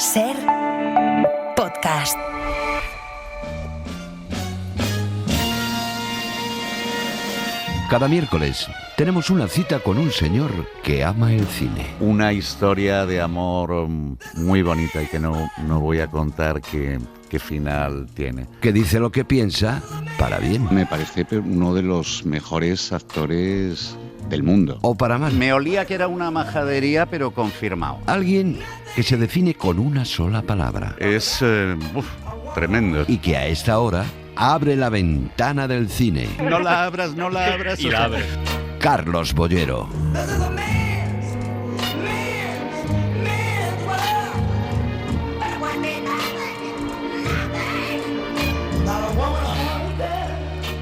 Ser podcast. Cada miércoles tenemos una cita con un señor que ama el cine. Una historia de amor muy bonita y que no voy a contar qué final tiene. Que dice lo que piensa para bien. Me parece uno de los mejores actores del mundo. O para mal. Me olía que era una majadería, pero confirmado. Alguien que se define con una sola palabra. Es tremendo. Y que a esta hora abre la ventana del cine. No la abras. Y la abre. Carlos Bollero.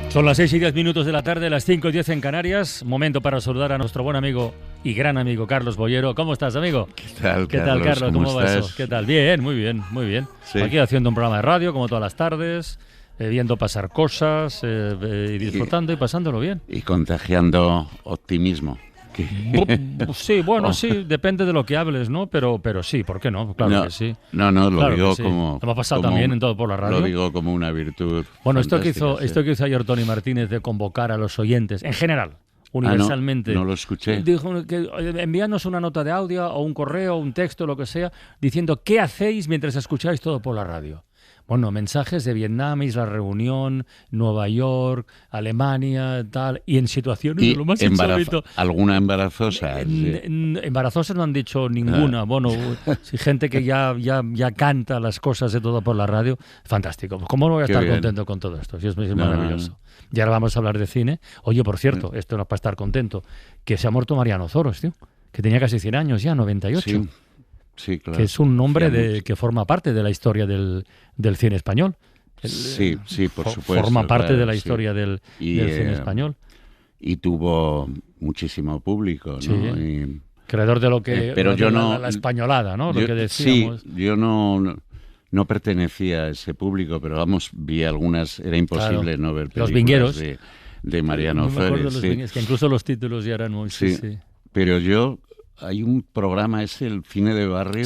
Son las 6:10 de la tarde, las 5:10 en Canarias. Momento para saludar a nuestro buen amigo y gran amigo Carlos Bollero. ¿Cómo estás, amigo? ¿Qué tal, Carlos? ¿Cómo va eso? ¿Qué tal? Bien, muy bien. Sí. Aquí haciendo un programa de radio, como todas las tardes, viendo pasar cosas, y disfrutando y pasándolo bien. Y contagiando optimismo. Sí, bueno, sí, depende de lo que hables, ¿no? Pero sí, ¿por qué no? Claro que sí. No, lo Claro digo que sí. como... Lo ha pasado también en todo por la radio. Lo digo como una virtud. Bueno, esto que fantástica, hizo ayer Tony Martínez de convocar a los oyentes, en general, universalmente. No lo escuché. Dijo que envíanos una nota de audio o un correo, un texto, lo que sea, diciendo qué hacéis mientras escucháis todo por la radio. Bueno, mensajes de Vietnam, Isla Reunión, Nueva York, Alemania, tal, y en situaciones de lo más insólito. ¿Alguna embarazosa? Embarazosas no han dicho ninguna. Bueno, si gente que ya canta las cosas de todo por la radio, fantástico. ¿Cómo no voy a estar contento con todo esto? Sí, es maravilloso. No. Y ahora vamos a hablar de cine. Oye, por cierto, esto no es para estar contento, que se ha muerto Mariano Zoros, tío, que tenía casi 100 años ya, 98. Sí, claro. Que es un nombre que forma parte de la historia del cine español. Sí, por supuesto. Forma parte de la historia del cine español. Y tuvo muchísimo público, ¿no? Sí. Creador de lo que... pero yo no... La españolada, ¿no? Lo que decíamos. Sí, yo no pertenecía a ese público, pero vamos, vi algunas... Era imposible no ver películas los vingueros de Mariano Zoros. Es que incluso los títulos ya eran muy... Sí. Pero yo... Hay un programa, es el Cine de Barrio,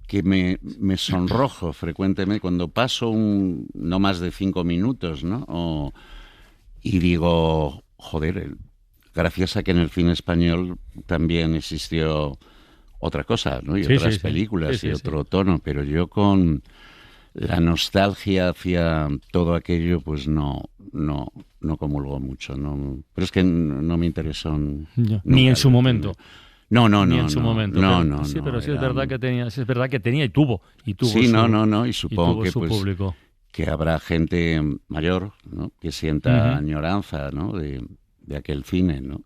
que me sonrojo frecuentemente cuando paso no más de 5 minutos, ¿no? Y digo, joder, gracias a que en el cine español también existió otra cosa, ¿no? Y otras películas y otro tono, pero yo con la nostalgia hacia todo aquello, pues no comulgo mucho, ¿no? Pero es que no me interesó ni en su momento. No. Ni en su momento. No. Sí, pero sí es verdad que tenía y tuvo sí, y supongo que su público. Que habrá gente mayor, ¿no? Que sienta añoranza, ¿no? de aquel cine, ¿no?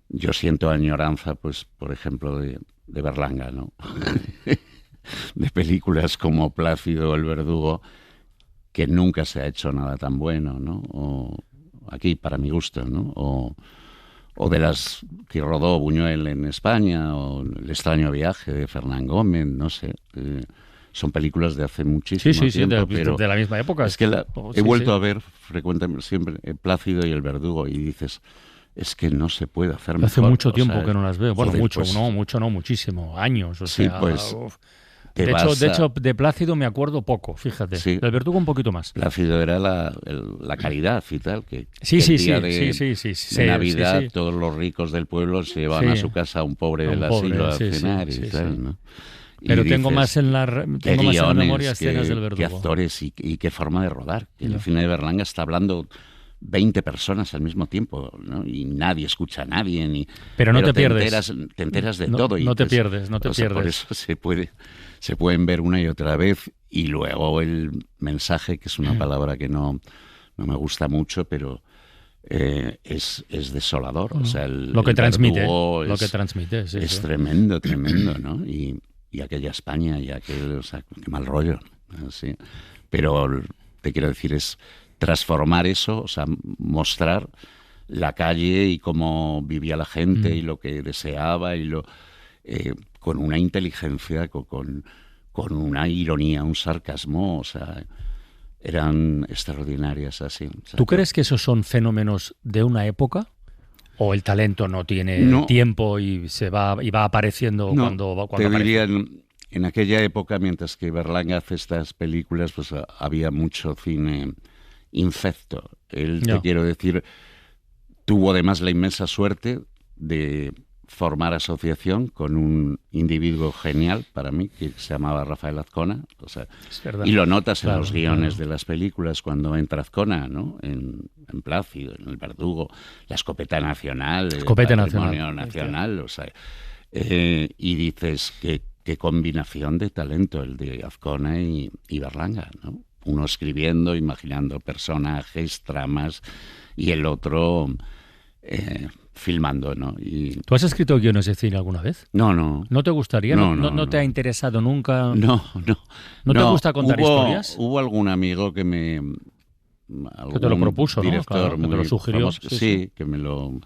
Yo siento añoranza, pues, por ejemplo, de Berlanga, ¿no? De películas como Plácido, El Verdugo, que nunca se ha hecho nada tan bueno, ¿no? O aquí, para mi gusto, ¿no? O de las que rodó Buñuel en España, o El extraño viaje de Fernán Gómez, no sé. Son películas de hace muchísimo tiempo. Pero de la misma época. Es que he vuelto a ver frecuentemente, siempre, Plácido y El Verdugo, y dices, es que no se puede hacer mejor. Hace mucho tiempo que no las veo. Bueno, joder, muchísimo, años. O sí, sea, pues... De hecho, de Plácido me acuerdo poco, fíjate. Sí. Del Verdugo un poquito más. Plácido era la caridad y tal, que sí. de Navidad todos los ricos del pueblo se llevaban a su casa a un pobre del asilo a cenar y tal, ¿no? Pero y tengo dices, más en la memoria escenas del Verdugo. Qué actores y qué forma de rodar. El cine de Berlanga está hablando 20 personas al mismo tiempo, ¿no? Y nadie escucha a nadie. Pero no te pierdes. Te enteras de todo. No te pierdes. Por eso se pueden ver una y otra vez. Y luego el mensaje, que es una palabra que no me gusta mucho, pero es desolador. O sea, lo que transmite. Es tremendo, ¿no? Y aquella España y aquel, o sea, qué mal rollo. ¿Sí? Pero te quiero decir, es transformar eso, o sea, mostrar la calle y cómo vivía la gente y lo que deseaba con una inteligencia, con una ironía, un sarcasmo, o sea, eran extraordinarias así. O sea, ¿Tú crees que esos son fenómenos de una época? ¿O el talento no tiene tiempo y va apareciendo cuando te aparece? diría, en aquella época, mientras que Berlanga hace estas películas, pues había mucho cine infecto. Él, te quiero decir, tuvo además la inmensa suerte de formar asociación con un individuo genial para mí, que se llamaba Rafael Azcona. O sea, y lo notas en los guiones de las películas cuando entra Azcona, ¿no? En Plácido, en El Verdugo, la escopeta nacional, el patrimonio nacional. O sea, y dices qué combinación de talento el de Azcona y Berlanga, ¿no? Uno escribiendo, imaginando personajes, tramas, y el otro filmando, ¿no? Y... ¿Tú has escrito guiones de cine alguna vez? No. ¿No te gustaría? ¿No te ha interesado nunca? No. ¿No te gusta contar historias? Hubo algún amigo que me... Que te lo propuso, director, ¿no? Claro, que te lo sugirió. Famoso, sí, que me lo...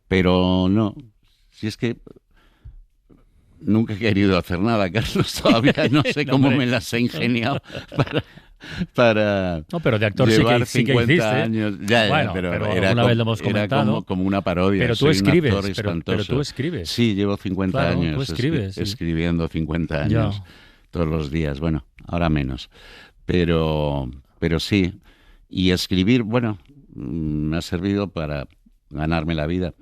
Pero no, si es que nunca he querido hacer nada, Carlos, todavía no sé cómo me las he ingeniado para no, pero de actor llevar sí que 50 hiciste. Años. Ya, bueno, pero era alguna vez lo hemos comentado. Era como una parodia. Pero tú escribes, pero tú escribes. Sí, llevo 50 claro, años tú escribes, escribiendo 50 años todos los días. Bueno, ahora menos. Pero sí. Y escribir, bueno, me ha servido para ganarme la vida.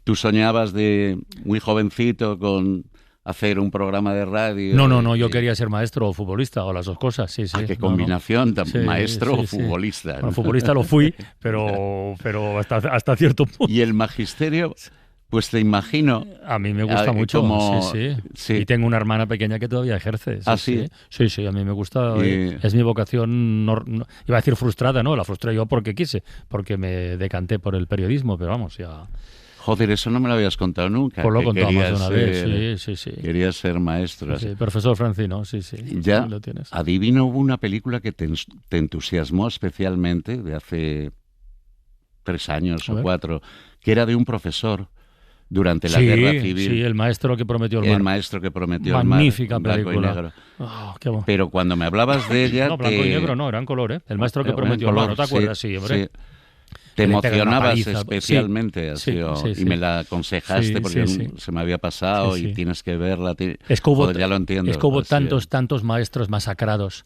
Tú soñabas de muy jovencito con hacer un programa de radio. No, yo quería ser maestro o futbolista, o las dos cosas, sí. Qué combinación, maestro o futbolista. Bueno, futbolista lo fui, pero hasta cierto punto. Y el magisterio, pues te imagino. A mí me gusta mucho, sí. Y tengo una hermana pequeña que todavía ejerce. Sí. Sí, a mí me gusta. Es mi vocación, iba a decir frustrada, ¿no? La frustré yo porque quise, porque me decanté por el periodismo, pero vamos, ya... Joder, eso no me lo habías contado nunca. Pues lo contamos una vez, sí. Querías ser maestro. Sí, profesor Francino, sí. Ya, lo tienes. Adivino, hubo una película que te entusiasmó especialmente, de hace 3 años o 4, que era de un profesor durante la Guerra Civil. Sí, El maestro que prometió el mar. El maestro que prometió el mar. Magnífica película. Blanco y negro. Oh, qué bueno. Pero cuando me hablabas de ella... No, blanco y negro no, era en color, ¿eh? El maestro que prometió el mar, ¿no te acuerdas? Sí, hombre. Sí. Te emocionabas especialmente, y me la aconsejaste porque se me había pasado y tienes que verla. Ya lo entiendo. Es que hubo tantos maestros masacrados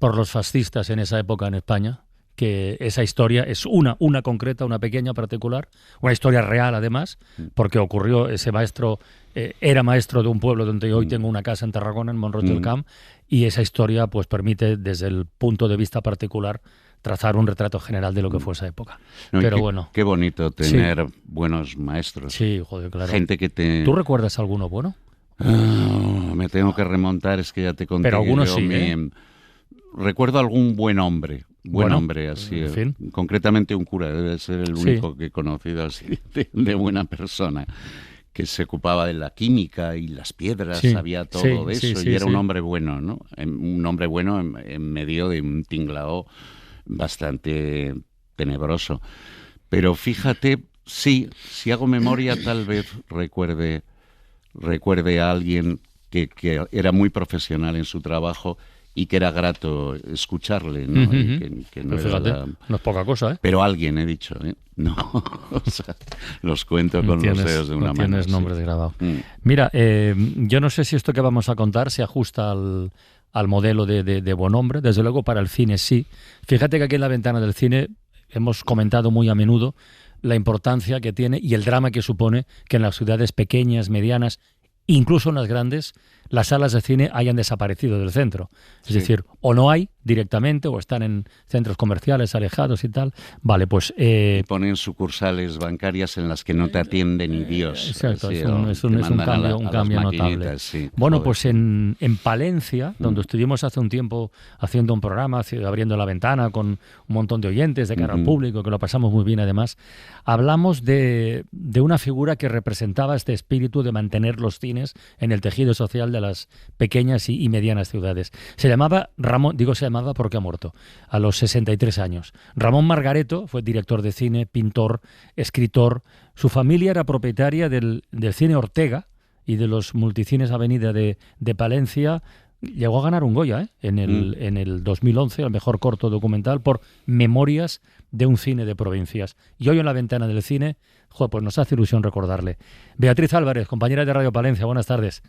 por los fascistas en esa época en España, que esa historia es una concreta, una pequeña particular, una historia real además, porque ocurrió, ese maestro era maestro de un pueblo donde hoy tengo una casa en Tarragona, en Mont-Roig del Camp, y esa historia pues permite desde el punto de vista particular trazar un retrato general de lo que fue esa época. Pero bueno. Qué bonito tener buenos maestros. Sí, joder, claro. Gente que te... ¿Tú recuerdas alguno bueno? Me tengo que remontar, es que ya te conté. Pero algunos sí, Recuerdo algún buen hombre. Hombre, así. En fin. Concretamente un cura, debe ser el único que he conocido así de buena persona, que se ocupaba de la química y las piedras, sabía todo de eso, y era un hombre bueno, ¿no? Un hombre bueno en medio de un tinglao bastante tenebroso. Pero fíjate, si hago memoria, tal vez recuerde a alguien que era muy profesional en su trabajo y que era grato escucharle, ¿no? Que no, fíjate, no es poca cosa, ¿eh? Pero alguien, he dicho, ¿eh? No, o sea, los cuento con los dedos de una mano. Tienes nombres grabados. Mira, yo no sé si esto que vamos a contar se ajusta al modelo de buen hombre. Desde luego para el cine sí. Fíjate que aquí en La Ventana del Cine hemos comentado muy a menudo la importancia que tiene y el drama que supone que en las ciudades pequeñas, medianas, incluso en las grandes, las salas de cine hayan desaparecido del centro. Es decir, o no hay directamente, o están en centros comerciales alejados y tal. Vale, pues... y ponen sucursales bancarias en las que no te atiende ni Dios. Exacto, es un cambio notable. Bueno, pues en Palencia, donde estuvimos hace un tiempo haciendo un programa, abriendo la ventana con un montón de oyentes de cara al público, que lo pasamos muy bien además, hablamos de una figura que representaba este espíritu de mantener los cines en el tejido social de las pequeñas y medianas ciudades. Se llamaba Ramón, digo se llamaba porque ha muerto, a los 63 años. Ramón Margareto fue director de cine, pintor, escritor. Su familia era propietaria del Cine Ortega y de los multicines Avenida de Palencia. Llegó a ganar un Goya en el 2011, al mejor corto documental, por Memorias de un cine de provincias. Y hoy en La Ventana del Cine, pues nos hace ilusión recordarle. Beatriz Álvarez, compañera de Radio Palencia, buenas tardes.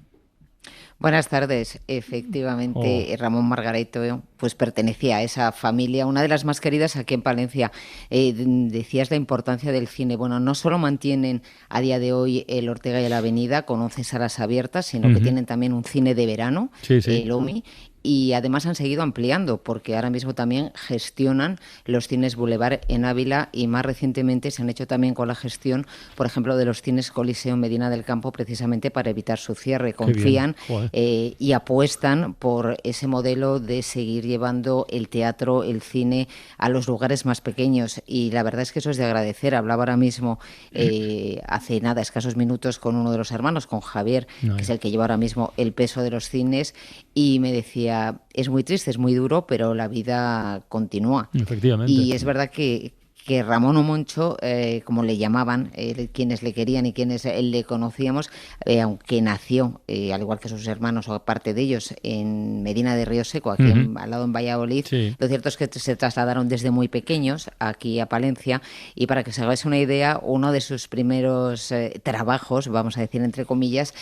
Buenas tardes. Efectivamente, Ramón Margareto pues pertenecía a esa familia, una de las más queridas aquí en Palencia. Decías la importancia del cine. Bueno, no solo mantienen a día de hoy el Ortega y la Avenida con 11 salas abiertas, sino que tienen también un cine de verano, el OMI. Y además han seguido ampliando, porque ahora mismo también gestionan los cines Boulevard en Ávila y más recientemente se han hecho también con la gestión, por ejemplo, de los cines Coliseo Medina del Campo, precisamente para evitar su cierre. Confían y apuestan por ese modelo de seguir llevando el teatro, el cine a los lugares más pequeños. Y la verdad es que eso es de agradecer. Hablaba ahora mismo, hace nada, escasos minutos, con uno de los hermanos, con Javier, que es el que lleva ahora mismo el peso de los cines, y me decía, es muy triste, es muy duro, pero la vida continúa. Efectivamente. Y es verdad que Ramón o Moncho, como le llamaban, quienes le querían y quienes le conocíamos, aunque nació, al igual que sus hermanos o parte de ellos, en Medina de Río Seco, aquí al lado en Valladolid, lo cierto es que se trasladaron desde muy pequeños aquí a Palencia, y para que os hagáis una idea, uno de sus primeros trabajos, vamos a decir entre comillas,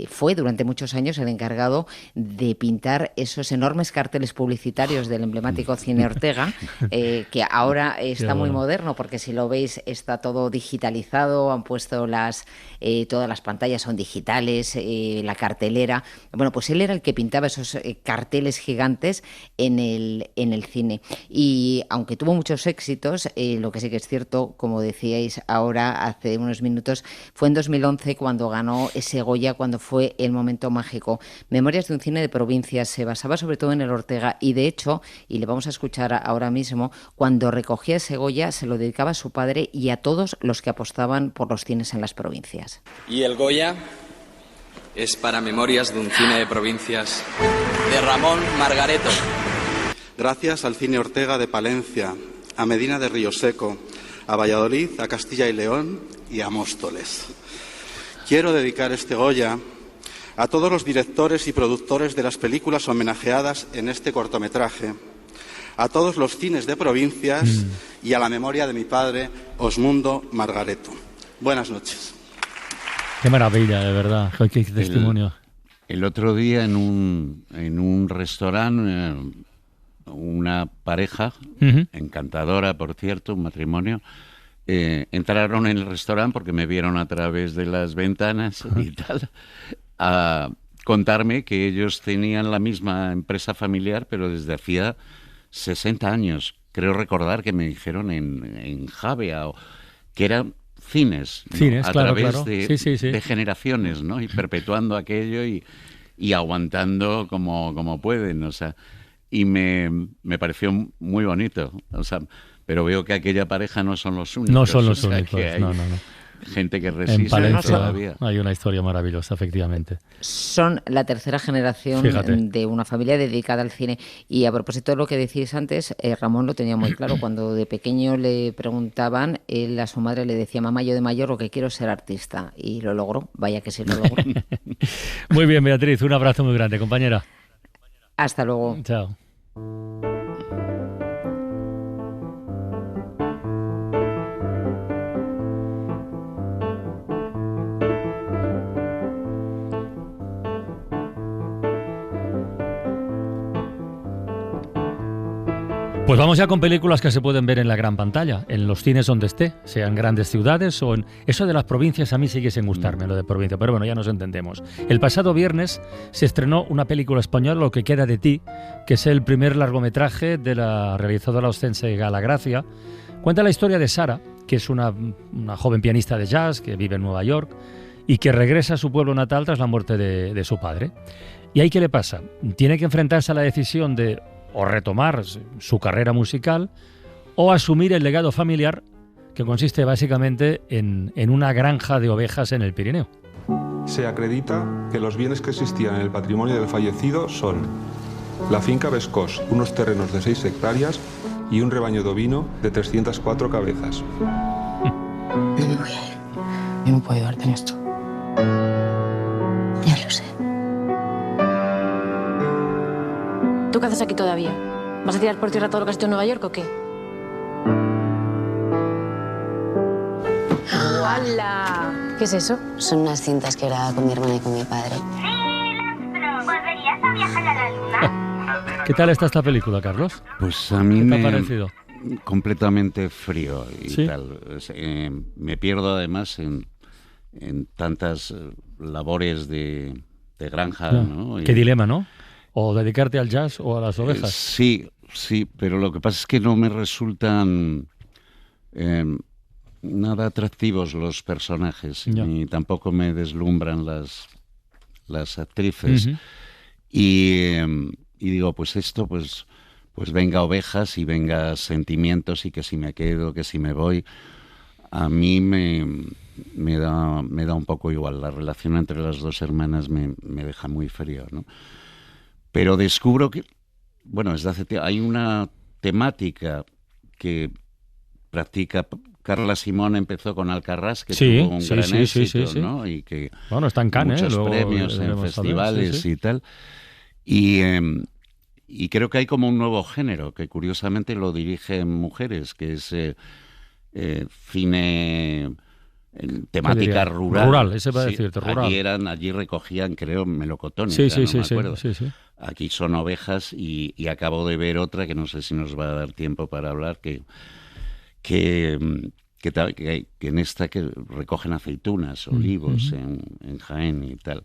fue durante muchos años el encargado de pintar esos enormes carteles publicitarios del emblemático Cine Ortega, que ahora está muy moderno, porque si lo veis está todo digitalizado, han puesto todas las pantallas son digitales, la cartelera. Bueno, pues él era el que pintaba esos carteles gigantes en el cine. Y aunque tuvo muchos éxitos, lo que sí que es cierto, como decíais ahora hace unos minutos, fue en 2011 cuando ganó ese Goya, cuando fue el momento mágico. Memorias de un cine de provincias se basaba sobre todo en el Ortega, y de hecho, y le vamos a escuchar ahora mismo, cuando recogía ese Goya se lo dedicaba a su padre y a todos los que apostaban por los cines en las provincias. Y el Goya es para Memorias de un cine de provincias de Ramón Margareto. Gracias al Cine Ortega de Palencia, a Medina de Río Seco, a Valladolid, a Castilla y León y a Móstoles. Quiero dedicar este Goya a todos los directores y productores de las películas homenajeadas en este cortometraje, a todos los cines de provincias y a la memoria de mi padre, Osmundo Margareto. Buenas noches. Qué maravilla, de verdad. Qué testimonio. El otro día en un restaurante, una pareja, encantadora, por cierto, un matrimonio, entraron en el restaurante porque me vieron a través de las ventanas y tal, a contarme que ellos tenían la misma empresa familiar, pero desde hacía 60 años. Creo recordar que me dijeron en Javea, que eran cines, ¿no? A claro, través claro. de generaciones, ¿no? Y perpetuando aquello y aguantando como pueden, o sea, y me pareció muy bonito, o sea, pero veo que aquella pareja no son los únicos. No son los únicos, que hay no. gente que resiste en Palencia todavía. Hay una historia maravillosa, efectivamente. Son la tercera generación de una familia dedicada al cine. Y a propósito de lo que decíais antes, Ramón lo tenía muy claro. Cuando de pequeño le preguntaban, él a su madre le decía: mamá, yo de mayor lo que quiero es ser artista. Y lo logró, vaya que sí lo logró. Muy bien, Beatriz, un abrazo muy grande, compañera. Hasta luego. Chao. Pues vamos ya con películas que se pueden ver en la gran pantalla, en los cines donde esté, sean grandes ciudades o en... Eso de las provincias a mí sigue sin gustarme, lo de provincia, pero bueno, ya nos entendemos. El pasado viernes se estrenó una película española, Lo que queda de ti, que es el primer largometraje de la realizadora ostense Gala Gracia. Cuenta la historia de Sara, que es una joven pianista de jazz que vive en Nueva York y que regresa a su pueblo natal tras la muerte de su padre. ¿Y ahí qué le pasa? Tiene que enfrentarse a la decisión de o retomar su carrera musical o asumir el legado familiar, que consiste básicamente en una granja de ovejas en el Pirineo. Se acredita que los bienes que existían en el patrimonio del fallecido son la finca Vescós, unos terrenos de 6 hectáreas y un rebaño de ovino de 304 cabezas. No me voy a ir. Yo no puedo ayudarte en esto. Ya lo sé. ¿Tú qué haces aquí todavía? ¿Vas a tirar por tierra todo lo que has hecho en Nueva York o qué? ¡Hala! ¿Qué es eso? Son unas cintas que grababa con mi hermana y con mi padre. ¿Volverías a viajar a la luna? ¿Qué tal está esta película, Carlos? Pues a mí ¿Qué te me ha parecido? Completamente frío y ¿Sí? tal. Me pierdo además en tantas labores de granja, Ya. ¿no? Qué dilema, ¿no? O dedicarte al jazz o a las ovejas. Sí, pero lo que pasa es que no me resultan nada atractivos los personajes, Ya. ni tampoco me deslumbran las actrices. Ujú. Y digo, pues esto, pues venga ovejas y venga sentimientos, y que si me quedo, que si me voy, a mí me da un poco igual. La relación entre las dos hermanas me deja muy frío, ¿no? Pero descubro que, bueno, desde hace tiempo hay una temática que practica Carla Simón. Empezó con Alcarrás, que Sí, tuvo un sí, gran sí, éxito, sí. ¿no? Y que Bueno, está en Cannes, muchos luego premios en veremos a ver, festivales sí, sí. y tal. Y creo que hay como un nuevo género que curiosamente lo dirigen mujeres, que es cine en temática diría? rural. Rural, ese va a decirte, rural. Allí recogían, creo, melocotones. Sí, ya sí, no sí, me sí, acuerdo. sí, sí. Aquí son ovejas, y acabo de ver otra que no sé si nos va a dar tiempo para hablar, que en esta que recogen aceitunas, olivos en Jaén y tal.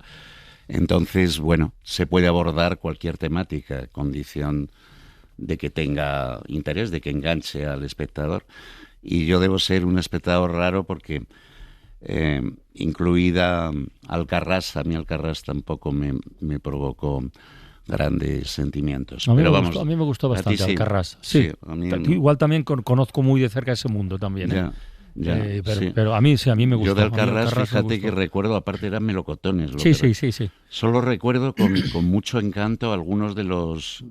Entonces, bueno, se puede abordar cualquier temática, condición de que tenga interés, de que enganche al espectador. Y yo debo ser un espectador raro porque, incluida Alcarrás, a mí Alcarrás tampoco me provocó grandes sentimientos. A mí, Pero me vamos, gustó, a mí me gustó ¿a ti bastante sí? Alcarrás. Sí, a mí igual también conozco muy de cerca ese mundo también. Ya, sí. Pero a mí sí, a mí me gustó. Yo de A mí Alcarrás, Alcarrás me fíjate gustó. que recuerdo, aparte eran melocotones. Sí. Solo recuerdo con mucho encanto algunos de los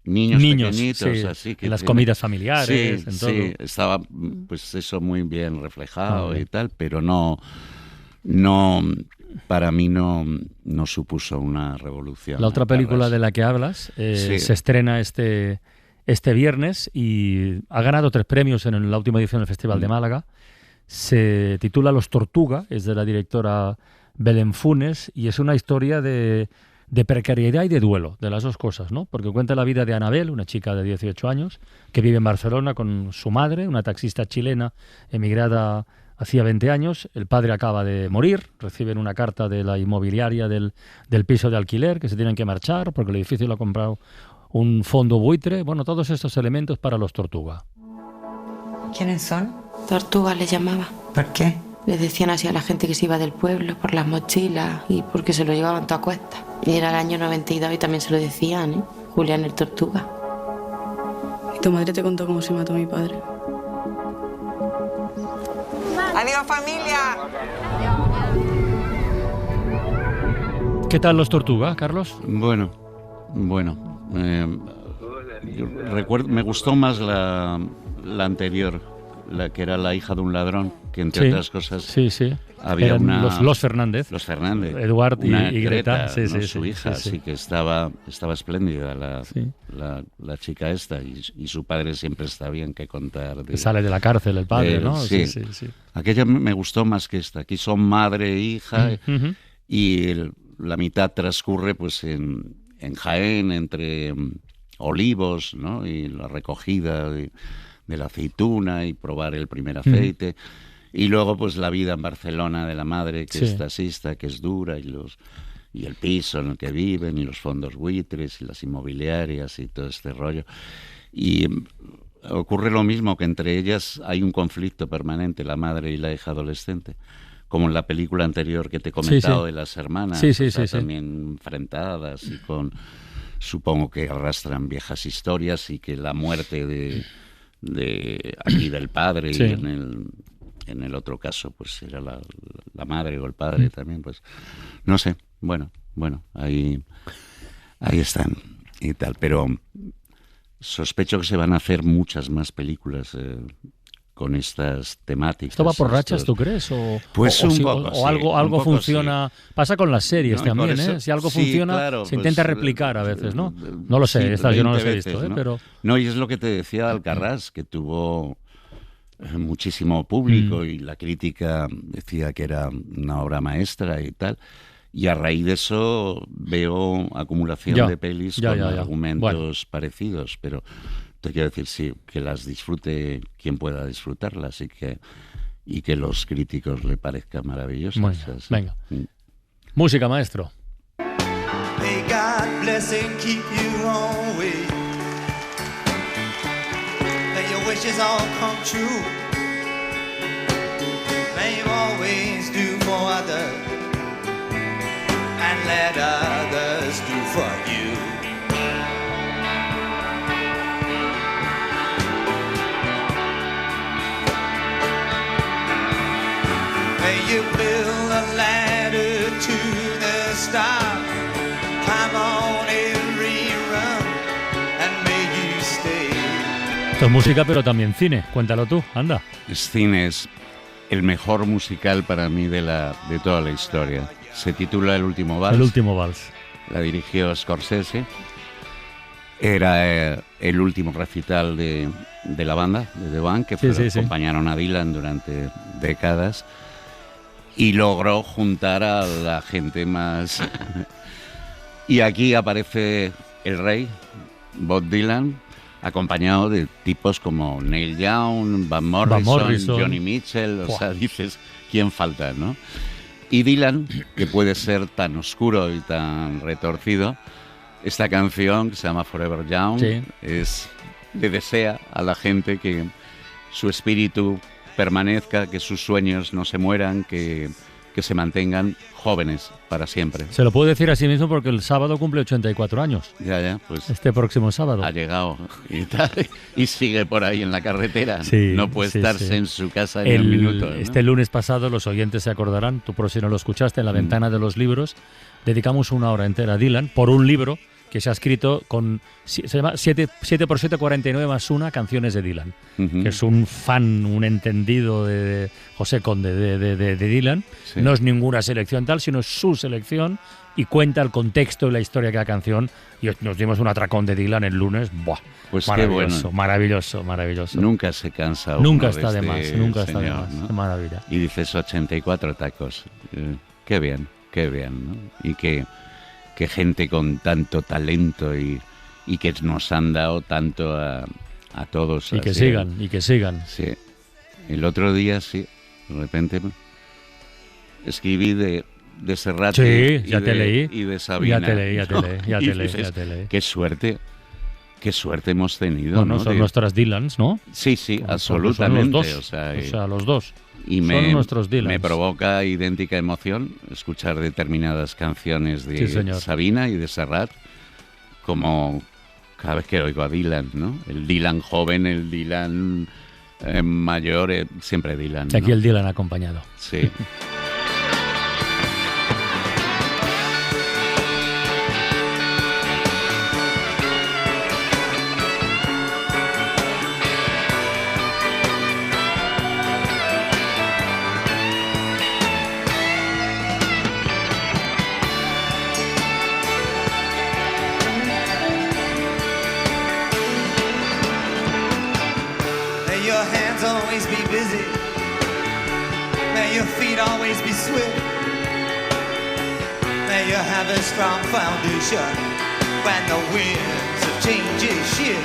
niños pequeñitos, sí, así que en las comidas familiares, sí, en todo. sí, estaba pues eso muy bien reflejado y tal, pero no, para mí no supuso una revolución. La otra película de la que hablas Sí. se estrena este viernes y ha ganado 3 premios en la última edición del Festival de Málaga. Se titula Los Tortuga, es de la directora Belén Funes, y es una historia de precariedad y de duelo, de las dos cosas, ¿no? Porque cuenta la vida de Anabel, una chica de 18 años, que vive en Barcelona con su madre, una taxista chilena emigrada hacía 20 años. El padre acaba de morir, reciben una carta de la inmobiliaria del piso de alquiler, que se tienen que marchar porque el edificio lo ha comprado un fondo buitre. Bueno, todos estos elementos para los Tortuga. ¿Quiénes son? Tortuga les llamaba. ¿Por qué? Les decían así a la gente que se iba del pueblo por las mochilas y porque se lo llevaban todo a cuestas. Y era el año 92 y también se lo decían, ¿eh? Julián el Tortuga. ¿Y tu madre te contó cómo se mató mi padre? ¡Adiós, familia! ¿Qué tal los Tortuga, Carlos? Bueno. Yo recuerdo, me gustó más la anterior, la que era La hija de un ladrón, que entre otras cosas había eran una... los Fernández. Los Fernández. Eduard y Greta, Greta. ¿no? Su hija, así que estaba espléndida la chica esta, y su padre siempre está bien que contar. Sale de la cárcel el padre, ¿no? Sí. Aquella me gustó más que esta. Aquí son madre e hija, y la mitad transcurre pues en Jaén, entre olivos, ¿no? Y la recogida de la aceituna y probar el primer aceite. Y luego pues la vida en Barcelona de la madre, que es taxista, que es dura, y el piso en el que viven, y los fondos buitres, y las inmobiliarias, y todo este rollo. Y ocurre lo mismo, que entre ellas hay un conflicto permanente, la madre y la hija adolescente, como en la película anterior que te he comentado de las hermanas, también enfrentadas y con, supongo que arrastran viejas historias, y que la muerte de aquí del padre y en el otro caso pues era la madre o el padre también, pues no sé, bueno, ahí están y tal, pero sospecho que se van a hacer muchas más películas con estas temáticas. ¿Esto va por rachas, tú crees? Pues un poco, o algo poco, funciona. Sí. Pasa con las series también, eso, Si algo funciona, claro, se intenta replicar a veces, ¿no? No lo sé, estas yo no las he visto, ¿no? pero... No, y es lo que te decía Alcarrás, que tuvo muchísimo público y la crítica decía que era una obra maestra y tal. Y a raíz de eso veo acumulación de pelis con argumentos parecidos, pero te quiero decir, sí, que las disfrute quien pueda disfrutarlas y que los críticos le parezcan maravillosas. Bueno, venga. Música, maestro. May God bless and keep you always. May your wishes all come true. May you always do for others and let others do for you. May you build a ladder to the stars, climb on every run, and may you stay. Esto es música, pero también cine. Cuéntalo tú, anda. Es cine, es el mejor musical para mí de toda la historia. Se titula El último vals. El último vals. La dirigió Scorsese. Era el último recital de la banda, de The Band, que acompañaron a Dylan durante décadas. Y logró juntar a la gente más... Y aquí aparece el rey, Bob Dylan, acompañado de tipos como Neil Young, Van Morrison, Johnny Mitchell. O sea, dices, ¿quién falta, no? Y Dylan, que puede ser tan oscuro y tan retorcido, esta canción que se llama Forever Young le desea a la gente que su espíritu permanezca, que sus sueños no se mueran, que se mantengan jóvenes para siempre. Se lo puedo decir a sí mismo porque el sábado cumple 84 años. Ya, pues... Este próximo sábado. Ha llegado y sigue por ahí en la carretera. No puede estarse en su casa ni un minuto, ¿no? Este lunes pasado, los oyentes se acordarán, tú por si no lo escuchaste, en la ventana de los libros, dedicamos una hora entera a Dylan por un libro que se ha escrito se llama 7x7, 49 más 1 canciones de Dylan, que es un fan, un entendido de José Conde de Dylan. No es ninguna selección tal, sino es su selección y cuenta el contexto y la historia de cada canción. Y nos dimos un atracón de Dylan el lunes. ¡Buah! Pues maravilloso, qué bueno. maravilloso. Nunca se cansa nunca uno está de de más, este nunca señor, está de más. ¿no? Qué maravilla. Y dices 84 tacos. Qué bien, ¿no? Y que gente con tanto talento y que nos han dado tanto a todos. Y que sigan. Sí. El otro día, de repente escribí de Serrat y de Sabina. Ya te leí. Qué suerte hemos tenido. Bueno, son nuestras Dylans, ¿no? Sí, absolutamente. Los dos. O sea, los dos. Y son nuestros Dylans. Me provoca idéntica emoción escuchar determinadas canciones de Sabina y de Serrat, como cada vez que oigo a Dylan, ¿no? El Dylan joven, el Dylan mayor, siempre Dylan, ¿no? Aquí el Dylan acompañado. Sí. Always be busy. May your feet always be swift. May you have a strong foundation when the winds of change shift.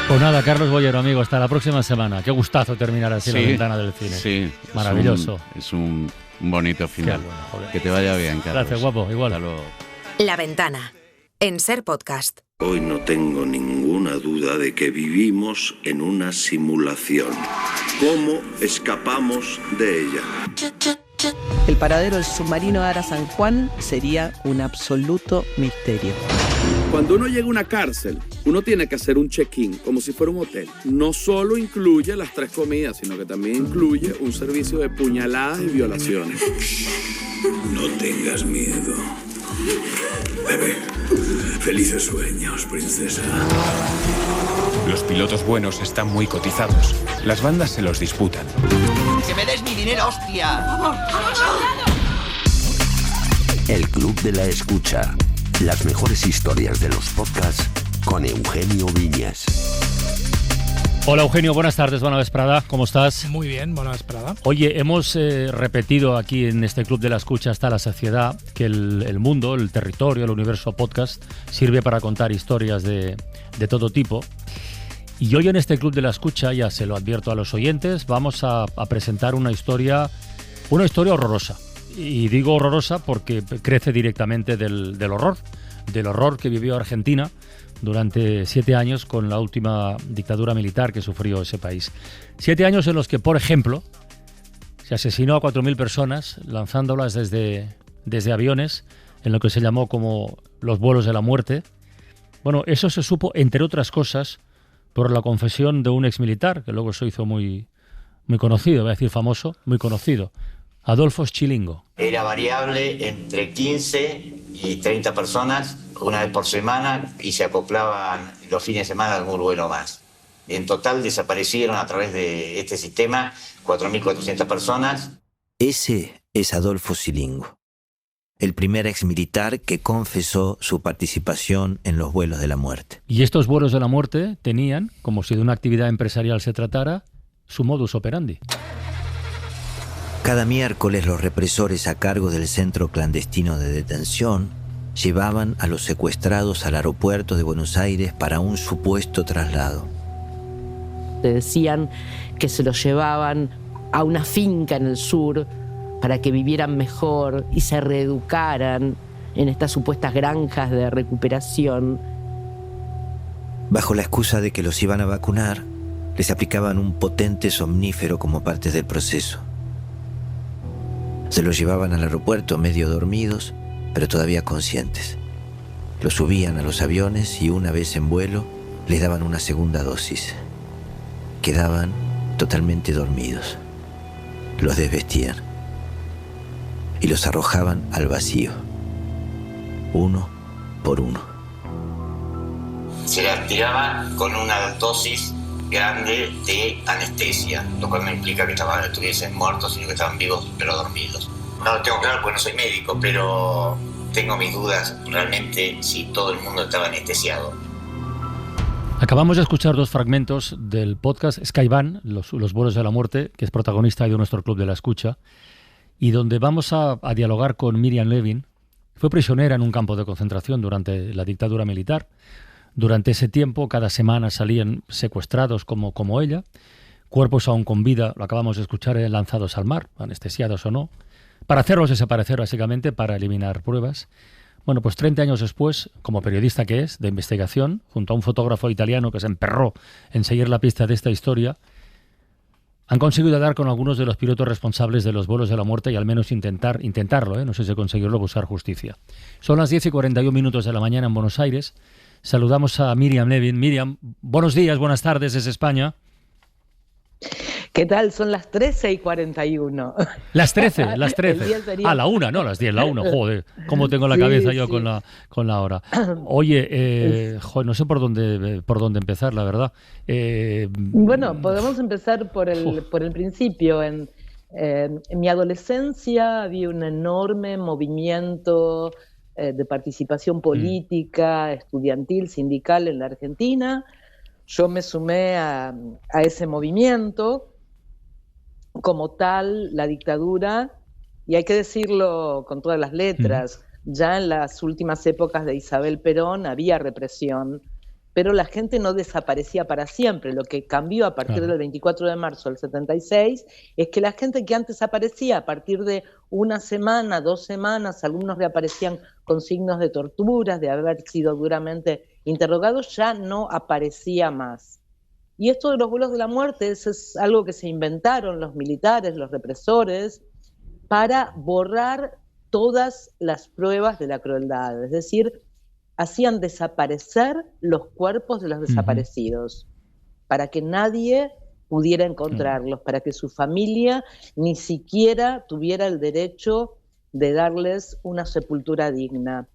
Pues nada, Carlos Bollero, amigo, hasta la próxima semana. Qué gustazo terminar así la ventana del cine. Sí, maravilloso. Es un bonito final. Bueno, joder. Que te vaya bien, Carlos. Gracias, guapo. Igual. Hasta luego. La Ventana, en Ser Podcast. Hoy no tengo ninguna duda de que vivimos en una simulación. ¿Cómo escapamos de ella? El paradero del submarino Ara San Juan sería un absoluto misterio. Cuando uno llega a una cárcel, uno tiene que hacer un check-in, como si fuera un hotel. No solo incluye las 3 comidas, sino que también incluye un servicio de puñaladas y violaciones. No tengas miedo. Bebé, felices sueños, princesa. Los pilotos buenos están muy cotizados. Las bandas se los disputan. ¡Que me des mi dinero, hostia! El Club de la Escucha. Las mejores historias de los podcasts con Eugenio Viñas. Hola Eugenio, buenas tardes, buena vesprada, ¿cómo estás? Muy bien, buena vesprada. Oye, hemos repetido aquí en este Club de la Escucha hasta la saciedad que el mundo, el territorio, el universo podcast sirve para contar historias de todo tipo. Y hoy en este Club de la Escucha, ya se lo advierto a los oyentes, vamos a presentar una historia horrorosa. Y digo horrorosa porque crece directamente del horror que vivió Argentina durante 7 años con la última dictadura militar que sufrió ese país. 7 años en los que, por ejemplo, se asesinó a 4.000 personas lanzándolas desde aviones en lo que se llamó como los vuelos de la muerte. Bueno, eso se supo, entre otras cosas, por la confesión de un exmilitar, que luego se hizo muy conocido, voy a decir famoso, muy conocido, Adolfo Scilingo. Era variable entre 15 y 30 personas una vez por semana y se acoplaban los fines de semana algún vuelo más. En total desaparecieron a través de este sistema 4.400 personas. Ese es Adolfo Scilingo, el primer exmilitar que confesó su participación en los vuelos de la muerte. Y estos vuelos de la muerte tenían, como si de una actividad empresarial se tratara, su modus operandi. Cada miércoles los represores a cargo del centro clandestino de detención llevaban a los secuestrados al aeropuerto de Buenos Aires para un supuesto traslado. Le decían que se los llevaban a una finca en el sur para que vivieran mejor y se reeducaran en estas supuestas granjas de recuperación. Bajo la excusa de que los iban a vacunar, les aplicaban un potente somnífero como parte del proceso. Se los llevaban al aeropuerto medio dormidos, pero todavía conscientes. Los subían a los aviones y una vez en vuelo les daban una segunda dosis. Quedaban totalmente dormidos. Los desvestían y los arrojaban al vacío, uno por uno. Se las tiraba con una dosis grande de anestesia, lo cual no implica que no estuviesen muertos, sino que estaban vivos pero dormidos. No lo tengo claro porque no soy médico, pero tengo mis dudas realmente si todo el mundo estaba anestesiado. Acabamos de escuchar 2 fragmentos del podcast Skyvan, los vuelos de la muerte, que es protagonista de nuestro Club de la Escucha, y donde vamos a dialogar con Miriam Levin. Fue prisionera en un campo de concentración durante la dictadura militar. Durante ese tiempo, cada semana salían secuestrados como ella, cuerpos aún con vida, lo acabamos de escuchar, lanzados al mar, anestesiados o no, para hacerlos desaparecer básicamente, para eliminar pruebas. Bueno, pues 30 años después, como periodista que es, de investigación, junto a un fotógrafo italiano que se emperró en seguir la pista de esta historia, han conseguido dar con algunos de los pilotos responsables de los vuelos de la muerte y al menos intentarlo, no sé si conseguirlo, buscar justicia. Son las 10:41 de la mañana en Buenos Aires. Saludamos a Miriam Levin. Miriam, buenos días, buenas tardes desde España. ¿Qué tal? Son las 13:41. Las 13. Ah, la 1, no, las 10, la 1. Joder, cómo tengo la cabeza yo con la hora. Oye, no sé por dónde empezar, la verdad. Bueno, podemos empezar por el principio. En mi adolescencia había un enorme movimiento de participación política, estudiantil, sindical en la Argentina. Yo me sumé a ese movimiento. Como tal, la dictadura, y hay que decirlo con todas las letras, ya en las últimas épocas de Isabel Perón había represión, pero la gente no desaparecía para siempre. Lo que cambió a partir del 24 de marzo del 76 es que la gente que antes aparecía a partir de una semana, 2 semanas, algunos reaparecían con signos de torturas, de haber sido duramente interrogados, ya no aparecía más. Y esto de los vuelos de la muerte es algo que se inventaron los militares, los represores, para borrar todas las pruebas de la crueldad. Es decir, hacían desaparecer los cuerpos de los desaparecidos, para que nadie pudiera encontrarlos, para que su familia ni siquiera tuviera el derecho de darles una sepultura digna.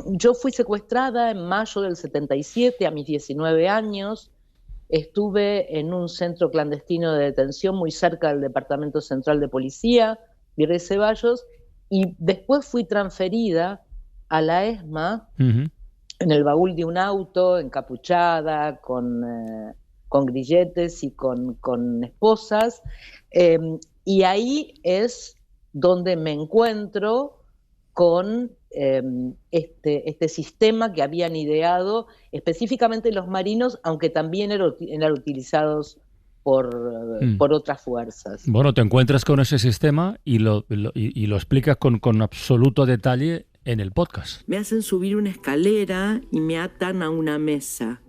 Yo fui secuestrada en mayo del 77, a mis 19 años. Estuve en un centro clandestino de detención muy cerca del Departamento Central de Policía, Virrey Ceballos, y después fui transferida a la ESMA, en el baúl de un auto, encapuchada, con grilletes y con esposas, y ahí es donde me encuentro con este sistema que habían ideado específicamente los marinos, aunque también eran utilizados por otras fuerzas. Bueno, te encuentras con ese sistema y lo explicas con absoluto detalle en el podcast. Me hacen subir una escalera y me atan a una mesa.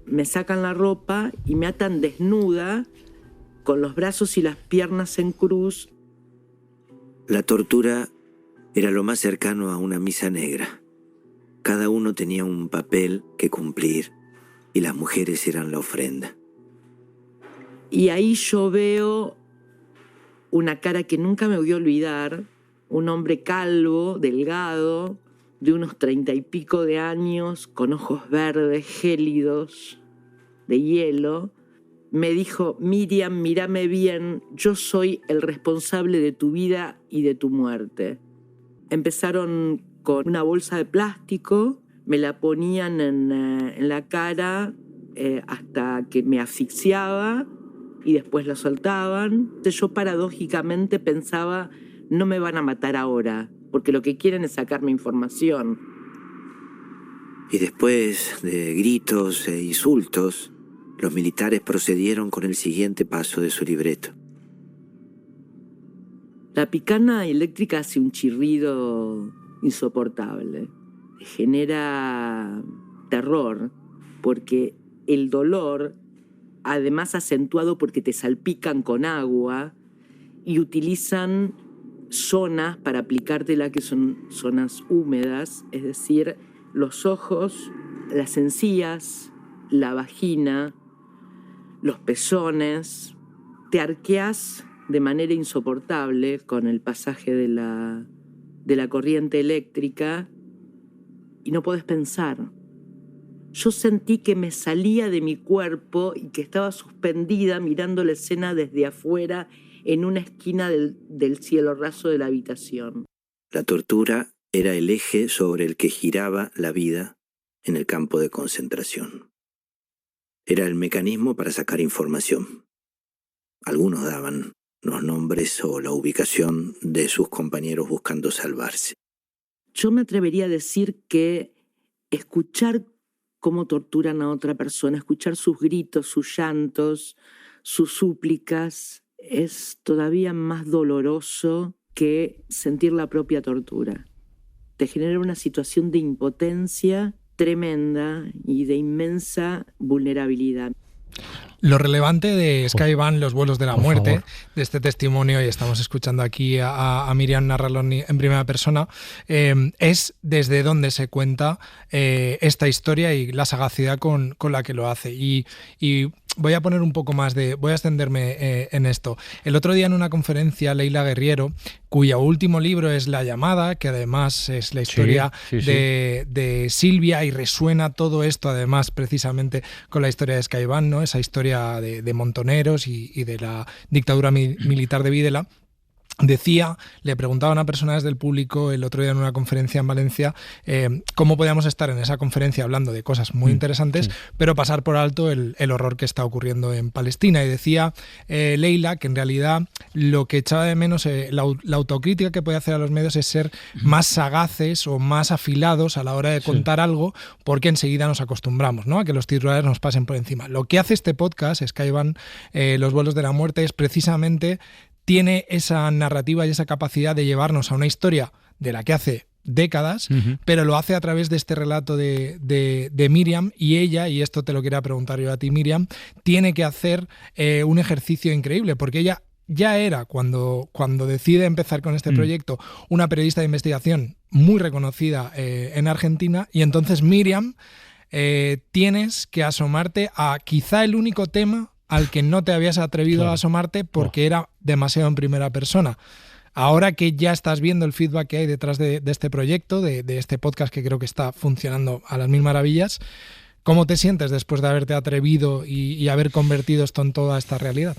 Me sacan la ropa y me atan desnuda, con los brazos y las piernas en cruz. La tortura era lo más cercano a una misa negra. Cada uno tenía un papel que cumplir y las mujeres eran la ofrenda. Y ahí yo veo una cara que nunca me voy a olvidar, un hombre calvo, delgado, de unos 30 y pico de años, con ojos verdes, gélidos, de hielo. Me dijo: Miriam, mírame bien, yo soy el responsable de tu vida y de tu muerte. Empezaron con una bolsa de plástico, me la ponían en la cara hasta que me asfixiaba y después la soltaban. Yo paradójicamente pensaba: no me van a matar ahora, porque lo que quieren es sacarme información. Y después de gritos e insultos, los militares procedieron con el siguiente paso de su libreto. La picana eléctrica hace un chirrido insoportable. Genera terror, porque el dolor, además acentuado porque te salpican con agua y utilizan zonas para aplicártela que son zonas húmedas, es decir, los ojos, las encías, la vagina, los pezones. Te arqueas de manera insoportable con el pasaje de la corriente eléctrica y no podés pensar. Yo sentí que me salía de mi cuerpo y que estaba suspendida mirando la escena desde afuera en una esquina del cielo raso de la habitación. La tortura era el eje sobre el que giraba la vida en el campo de concentración. Era el mecanismo para sacar información. Algunos daban los nombres o la ubicación de sus compañeros buscando salvarse. Yo me atrevería a decir que escuchar cómo torturan a otra persona, escuchar sus gritos, sus llantos, sus súplicas, es todavía más doloroso que sentir la propia tortura. Te genera una situación de impotencia tremenda y de inmensa vulnerabilidad. Lo relevante de Sky Van, los vuelos de la muerte, de este testimonio, y estamos escuchando aquí a Miriam narrarlo en primera persona, es desde dónde se cuenta esta historia y la sagacidad con la que lo hace. Y voy a poner un poco más voy a extenderme en esto. El otro día en una conferencia, Leila Guerriero, cuyo último libro es La llamada, que además es la historia de Silvia, y resuena todo esto además precisamente con la historia de Sky Van, ¿no? Esa historia de montoneros y de la dictadura militar de Videla. Le preguntaba a una persona desde el público el otro día en una conferencia en Valencia cómo podíamos estar en esa conferencia hablando de cosas muy interesantes, pero pasar por alto el horror que está ocurriendo en Palestina. Y decía Leila que en realidad lo que echaba de menos, la autocrítica que puede hacer a los medios es ser más sagaces o más afilados a la hora de contar algo, porque enseguida nos acostumbramos, ¿no?, a que los titulares nos pasen por encima. Lo que hace este podcast, Sky Van, los vuelos de la muerte, es precisamente tiene esa narrativa y esa capacidad de llevarnos a una historia de la que hace décadas, pero lo hace a través de este relato de Miriam, y ella, y esto te lo quería preguntar yo a ti, Miriam, tiene que hacer un ejercicio increíble, porque ella ya era, cuando decide empezar con este proyecto, una periodista de investigación muy reconocida en Argentina, y entonces Miriam, tienes que asomarte a quizá el único tema al que no te habías atrevido a asomarte porque era demasiado en primera persona. Ahora que ya estás viendo el feedback que hay detrás de este proyecto, de este podcast que creo que está funcionando a las mil maravillas, ¿cómo te sientes después de haberte atrevido y haber convertido esto en toda esta realidad?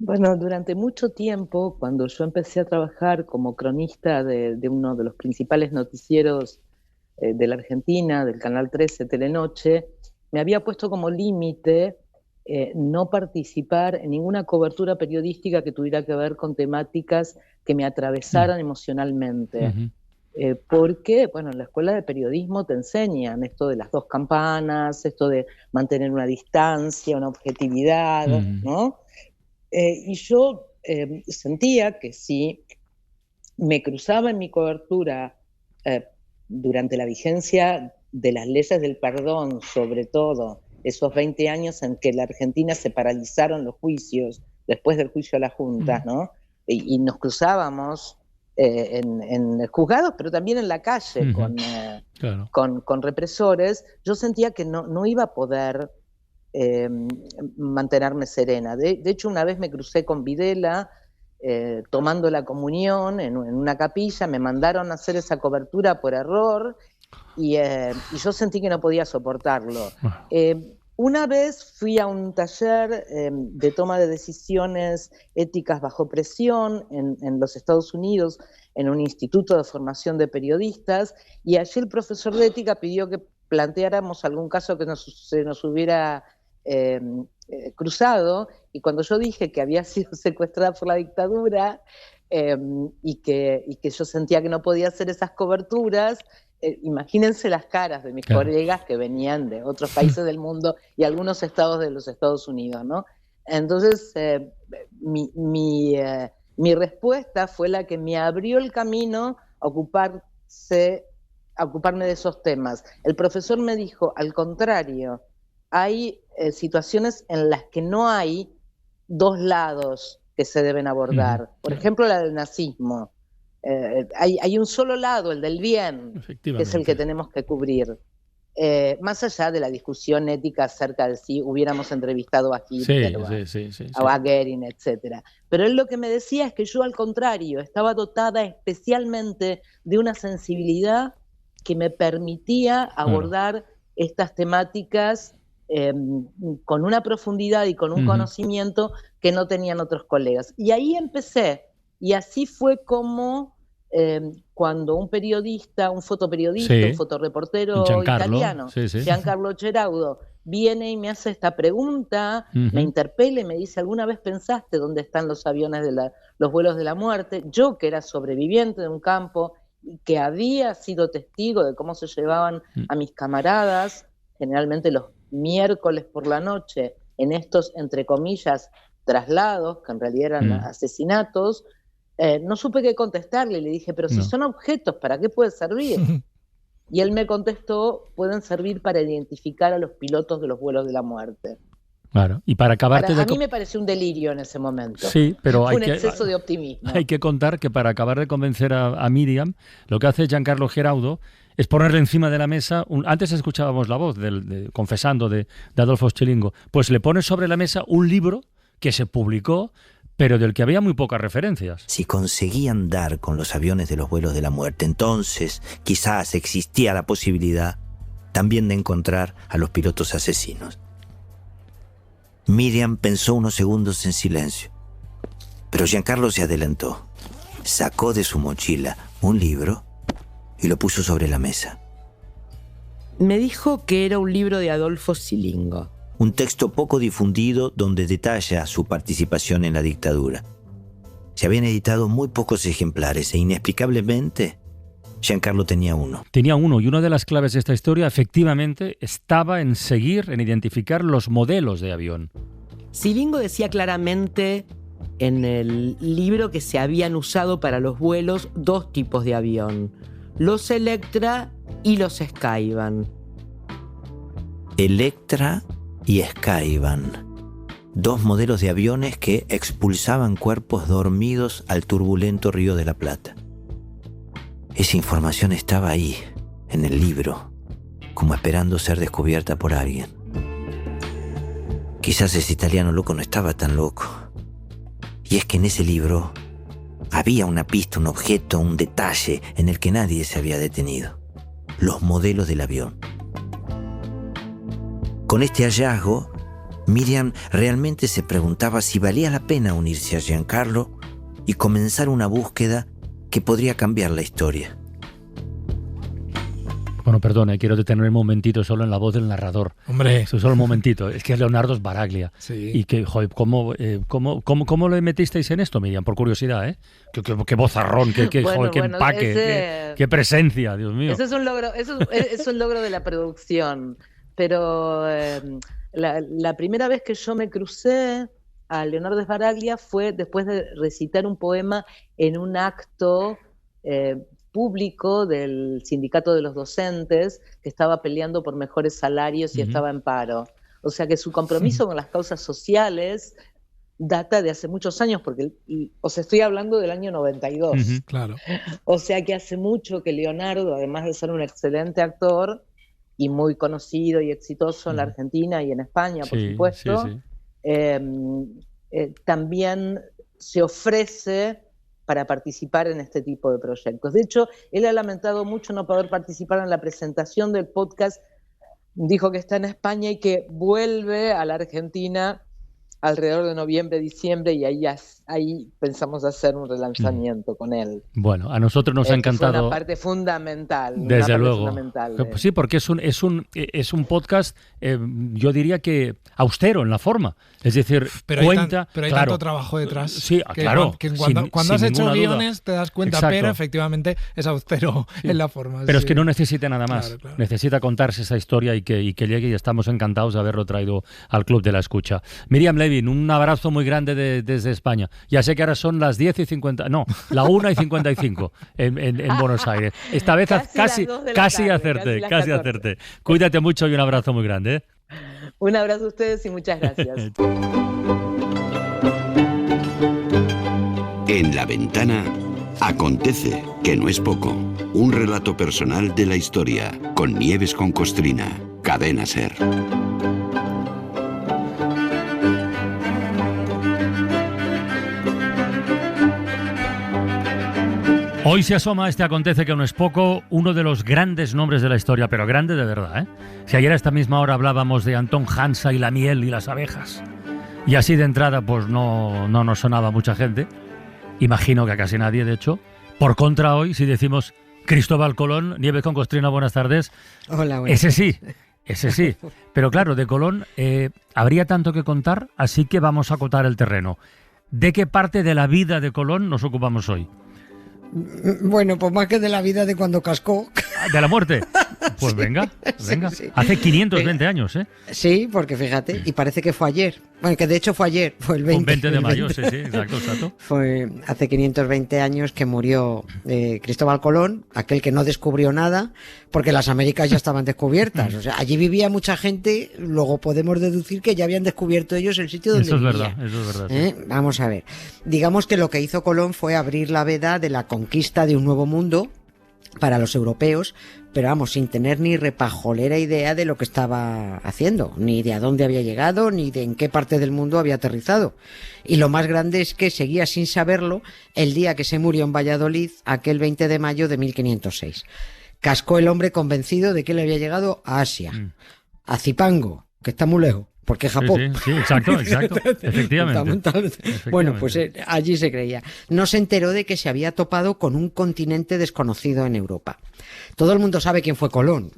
Bueno, durante mucho tiempo, cuando yo empecé a trabajar como cronista de uno de los principales noticieros de la Argentina, del Canal 13 Telenoche, me había puesto como límite no participar en ninguna cobertura periodística que tuviera que ver con temáticas que me atravesaran emocionalmente. Porque, bueno, en la escuela de periodismo te enseñan esto de las 2 campanas, esto de mantener una distancia, una objetividad, ¿no? Y yo sentía que si me cruzaba en mi cobertura durante la vigencia de las leyes del perdón, sobre todo esos 20 años en que en la Argentina se paralizaron los juicios, después del juicio a la Junta, ¿no? Y nos cruzábamos en juzgados, pero también en la calle con represores, yo sentía que no iba a poder mantenerme serena. De hecho, una vez me crucé con Videla tomando la comunión en una capilla, me mandaron a hacer esa cobertura por error y yo sentí que no podía soportarlo. Una vez fui a un taller de toma de decisiones éticas bajo presión en los Estados Unidos, en un instituto de formación de periodistas, y allí el profesor de ética pidió que planteáramos algún caso que se nos hubiera cruzado, y cuando yo dije que había sido secuestrada por la dictadura y que yo sentía que no podía hacer esas coberturas, imagínense las caras de mis colegas que venían de otros países del mundo y algunos estados de los Estados Unidos, ¿no? Entonces, mi respuesta fue la que me abrió el camino a ocuparme de esos temas. El profesor me dijo, al contrario, hay situaciones en las que no hay 2 lados que se deben abordar. Por ejemplo, la del nazismo. Hay un solo lado, el del bien, que es el que tenemos que cubrir. Más allá de la discusión ética acerca de si hubiéramos entrevistado a Hitler o a Goering, etc. Pero él lo que me decía es que yo, al contrario, estaba dotada especialmente de una sensibilidad que me permitía abordar estas temáticas con una profundidad y con un conocimiento que no tenían otros colegas. Y ahí empecé, y así fue como cuando un periodista, un fotoperiodista, un fotoreportero italiano, Giancarlo Geraudo, viene y me hace esta pregunta, me interpela y me dice, ¿alguna vez pensaste dónde están los aviones de los vuelos de la muerte? Yo, que era sobreviviente de un campo y que había sido testigo de cómo se llevaban a mis camaradas, generalmente los miércoles por la noche, en estos, entre comillas, traslados, que en realidad eran asesinatos, no supe qué contestarle. Le dije, pero si son objetos, ¿para qué puede servir? Y él me contestó, pueden servir para identificar a los pilotos de los vuelos de la muerte. Claro, y para acabarte a mí me pareció un delirio en ese momento. Sí, pero un exceso de optimismo. Hay que contar que para acabar de convencer a Miriam, lo que hace Giancarlo Geraudo es ponerle encima de la mesa, antes escuchábamos la voz confesando de Adolfo Scilingo, pues le pone sobre la mesa un libro que se publicó, pero del que había muy pocas referencias. Si conseguían dar con los aviones de los vuelos de la muerte, entonces quizás existía la posibilidad también de encontrar a los pilotos asesinos. Miriam pensó unos segundos en silencio, pero Giancarlo se adelantó. Sacó de su mochila un libro y lo puso sobre la mesa. Me dijo que era un libro de Adolfo Scilingo. Un texto poco difundido donde detalla su participación en la dictadura. Se habían editado muy pocos ejemplares e inexplicablemente Giancarlo tenía uno. Tenía uno, y una de las claves de esta historia efectivamente estaba en identificar los modelos de avión. Scilingo decía claramente en el libro que se habían usado para los vuelos 2 tipos de avión, los Electra y los Skyvan. Electra y Skyvan, 2 modelos de aviones que expulsaban cuerpos dormidos al turbulento Río de la Plata. Esa información estaba ahí, en el libro, como esperando ser descubierta por alguien. Quizás ese italiano loco no estaba tan loco. Y es que en ese libro había una pista, un objeto, un detalle en el que nadie se había detenido: los modelos del avión. Con este hallazgo, Miriam realmente se preguntaba si valía la pena unirse a Giancarlo y comenzar una búsqueda que podría cambiar la historia. Bueno, perdona, quiero detener un momentito solo en la voz del narrador. Hombre. Eso, solo un momentito. Es que es Leonardo Sbaraglia. Sí. Y que, joder, ¿cómo le metisteis en esto, Miriam? Por curiosidad, ¿eh? Qué vozarrón, qué empaque, qué presencia, Dios mío. Eso es un logro, es un logro de la producción. Pero la primera vez que yo me crucé a Leonardo Sbaraglia fue después de recitar un poema en un acto público del sindicato de los docentes que estaba peleando por mejores salarios y estaba en paro. O sea que su compromiso con las causas sociales data de hace muchos años, porque estoy hablando del año 92. Claro. O sea que hace mucho que Leonardo, además de ser un excelente actor y muy conocido y exitoso en la Argentina y en España, por supuesto, también se ofrece para participar en este tipo de proyectos. De hecho, él ha lamentado mucho no poder participar en la presentación del podcast. Dijo que está en España y que vuelve a la Argentina alrededor de noviembre, diciembre, y ahí pensamos hacer un relanzamiento con él. Bueno, a nosotros nos ha encantado. Es una parte fundamental. Desde luego. Sí, porque es un podcast, yo diría que austero en la forma. Es decir, pero cuenta. Pero hay claro, tanto trabajo detrás. Sí, claro. Que cuando has hecho guiones te das cuenta, exacto. Pero efectivamente es austero en la forma. Pero es que no necesita nada más. Claro. Necesita contarse esa historia y que llegue, y estamos encantados de haberlo traído al Club de la Escucha. Miriam Levin, un abrazo muy grande desde España. Ya sé que ahora son las 10:50, no, la 1:55 en Buenos Aires. Esta vez casi acerté. Cuídate mucho y un abrazo muy grande. Un abrazo a ustedes y muchas gracias. En La Ventana acontece, que no es poco. Un relato personal de la historia, con Nieves con Costrina, Cadena SER. Hoy se asoma este acontece que no es poco, uno de los grandes nombres de la historia, pero grande de verdad, ¿eh? Si ayer a esta misma hora hablábamos de Antón Hansa y la miel y las abejas, y así de entrada pues no nos sonaba mucha gente, imagino que a casi nadie, de hecho. Por contra, hoy, si decimos Cristóbal Colón, Nieves con Costrina, buenas tardes. Hola, buenas tardes. Ese sí. Pero claro, de Colón habría tanto que contar, así que vamos a acotar el terreno. ¿De qué parte de la vida de Colón nos ocupamos hoy? Bueno, pues más que de la vida de cuando cascó. ¿De la muerte? Pues sí, venga. Sí. Hace 520 años, ¿eh? Sí, porque fíjate, y parece que fue ayer. Bueno, que de hecho fue ayer, fue el 20 de mayo, sí, exacto. Fue hace 520 años que murió Cristóbal Colón, aquel que no descubrió nada, porque las Américas ya estaban descubiertas. O sea, allí vivía mucha gente, luego podemos deducir que ya habían descubierto ellos el sitio donde vivía. Eso es verdad. Sí. Vamos a ver. Digamos que lo que hizo Colón fue abrir la veda de la conquista de un nuevo mundo para los europeos, pero vamos, sin tener ni repajolera idea de lo que estaba haciendo, ni de a dónde había llegado, ni de en qué parte del mundo había aterrizado. Y lo más grande es que seguía sin saberlo el día que se murió en Valladolid, aquel 20 de mayo de 1506. Cascó el hombre convencido de que él había llegado a Asia, a Zipango, que está muy lejos. Porque Japón. Sí, exacto. Efectivamente. Bueno, pues allí se creía. No se enteró de que se había topado con un continente desconocido en Europa. Todo el mundo sabe quién fue Colón.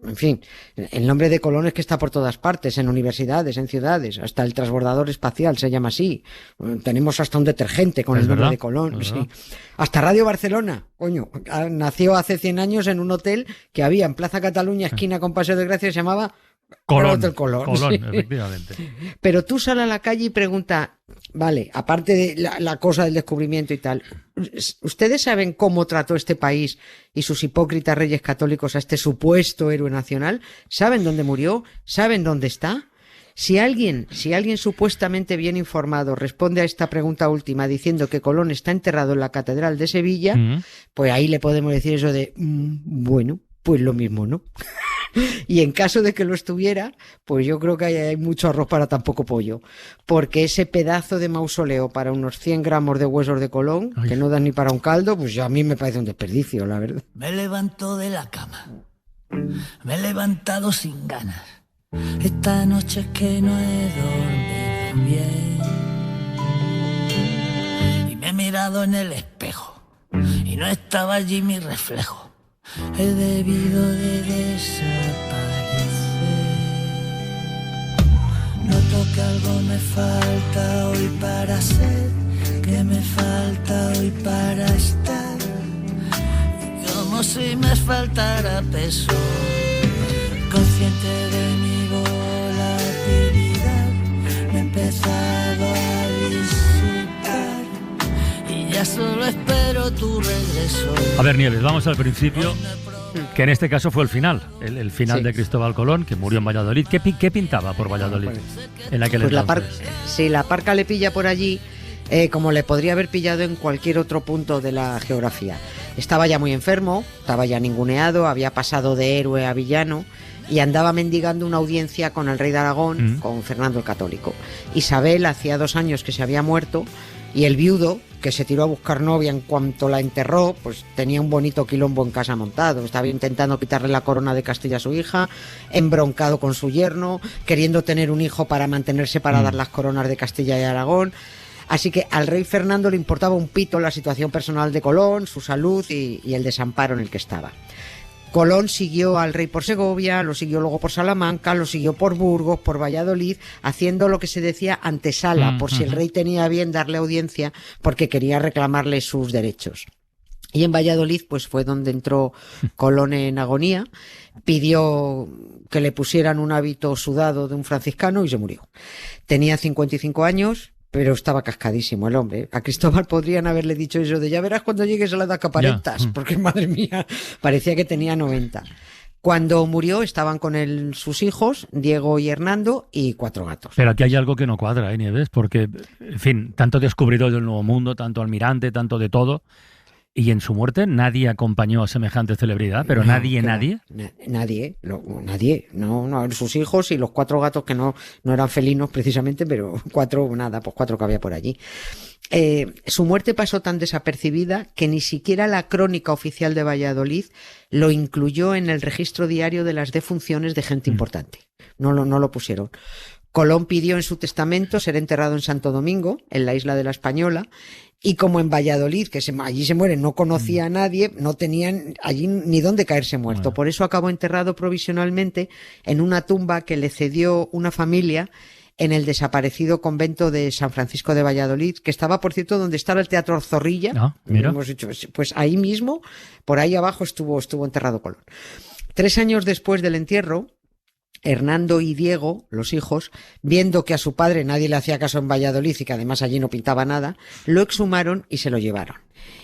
En fin, el nombre de Colón es que está por todas partes, en universidades, en ciudades, hasta el transbordador espacial se llama así. Tenemos hasta un detergente con el nombre de Colón. Sí. Hasta Radio Barcelona, nació hace 100 años en un hotel que había en Plaza Cataluña, esquina con Paseo de Gracia, se llamaba Colón, sí. Efectivamente. Pero tú sal a la calle y pregunta, vale, aparte de la cosa del descubrimiento y tal, ¿ustedes saben cómo trató este país y sus hipócritas reyes católicos a este supuesto héroe nacional? ¿Saben dónde murió? ¿Saben dónde está? Si alguien supuestamente bien informado responde a esta pregunta última diciendo que Colón está enterrado en la Catedral de Sevilla, pues ahí le podemos decir eso de, bueno, pues lo mismo, ¿no? Y en caso de que lo estuviera, pues yo creo que hay mucho arroz para tan poco pollo, porque ese pedazo de mausoleo para unos 100 gramos de huesos de Colón, que no dan ni para un caldo, pues a mí me parece un desperdicio, la verdad. Me levanto de la cama, me he levantado sin ganas, esta noche es que no he dormido bien, y me he mirado en el espejo, y no estaba allí mi reflejo. he debido de desaparecer. Noto que algo me falta hoy para ser, que me falta hoy para estar, como si me faltara peso, consciente de mi volatilidad, me he empezado a disipar y ya solo espero tu regreso. A ver, Nieves, vamos al principio, que en este caso fue el final Sí. de Cristóbal Colón, que murió en Valladolid. ¿Qué pintaba por Valladolid en aquel Pues entonces? si la parca le pilla por allí, como le podría haber pillado en cualquier otro punto de la geografía. Estaba ya muy enfermo, estaba ya ninguneado, había pasado de héroe a villano y andaba mendigando una audiencia con el rey de Aragón, con Fernando el Católico. Isabel hacía 2 años que se había muerto y el viudo, que se tiró a buscar novia en cuanto la enterró, pues tenía un bonito quilombo en casa montado. Estaba intentando quitarle la corona de Castilla a su hija, embroncado con su yerno, queriendo tener un hijo para mantenerse para dar las coronas de Castilla y Aragón. Así que al rey Fernando le importaba un pito la situación personal de Colón, su salud y el desamparo en el que estaba. Colón siguió al rey por Segovia, lo siguió luego por Salamanca, lo siguió por Burgos, por Valladolid, haciendo lo que se decía antesala, por si el rey tenía a bien darle audiencia, porque quería reclamarle sus derechos. Y en Valladolid pues fue donde entró Colón en agonía, pidió que le pusieran un hábito sudado de un franciscano y se murió. Tenía 55 años, pero estaba cascadísimo el hombre. A Cristóbal podrían haberle dicho eso de ya verás cuando llegues a la edad que aparentas, porque madre mía, parecía que tenía 90. Cuando murió estaban con él sus hijos, Diego y Hernando, y 4 gatos. Pero aquí hay algo que no cuadra, Nieves, porque, en fin, tanto descubridor del Nuevo Mundo, tanto almirante, tanto de todo, y en su muerte nadie acompañó a semejante celebridad, pero no, nadie. Nadie, sus hijos y los 4 gatos que no eran felinos precisamente, pero 4 que había por allí. Su muerte pasó tan desapercibida que ni siquiera la crónica oficial de Valladolid lo incluyó en el registro diario de las defunciones de gente importante. No lo pusieron. Colón pidió en su testamento ser enterrado en Santo Domingo, en la isla de la Española, y como en Valladolid, que allí se muere, no conocía a nadie, no tenían allí ni dónde caerse muerto. Por eso acabó enterrado provisionalmente en una tumba que le cedió una familia en el desaparecido convento de San Francisco de Valladolid, que estaba, por cierto, donde estaba el Teatro Zorrilla. Hemos dicho, pues ahí mismo, por ahí abajo estuvo enterrado Colón. 3 años después del entierro, Hernando y Diego, los hijos, viendo que a su padre nadie le hacía caso en Valladolid y que además allí no pintaba nada, lo exhumaron y se lo llevaron.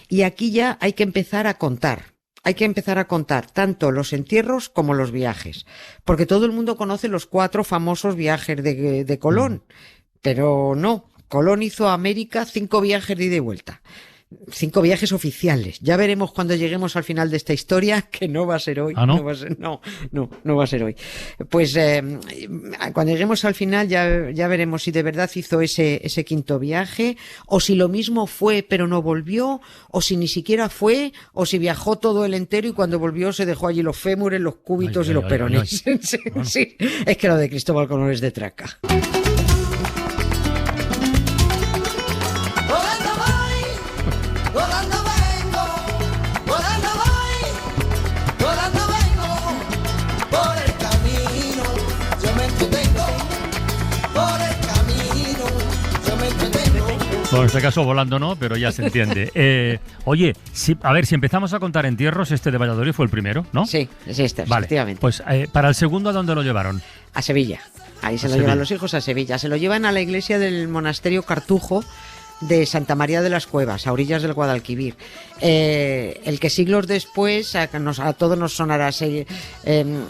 Y aquí ya hay que empezar a contar. Hay que empezar a contar tanto los entierros como los viajes, porque todo el mundo conoce los 4 famosos viajes de Colón, pero no, Colón hizo a América 5 viajes de ida y vuelta. 5 viajes oficiales. Ya veremos cuando lleguemos al final de esta historia, que no va a ser hoy. ¿Ah, no? No va a ser hoy. Pues cuando lleguemos al final ya veremos si de verdad hizo ese 5.º viaje, o si lo mismo fue pero no volvió, o si ni siquiera fue, o si viajó todo el entero y cuando volvió se dejó allí los fémures, los cúbitos y los perones. Sí, es que lo de Cristóbal Colón es de traca. Bueno, en este caso volando no, pero ya se entiende. Oye, si empezamos a contar entierros, este de Valladolid fue el primero, ¿no? Sí, es este, vale, efectivamente. Pues para el segundo, ¿a dónde lo llevaron? A Sevilla. Ahí se lo llevan los hijos a Sevilla. Se lo llevan a la iglesia del monasterio Cartujo de Santa María de las Cuevas, a orillas del Guadalquivir. El que siglos después, a todos nos sonará,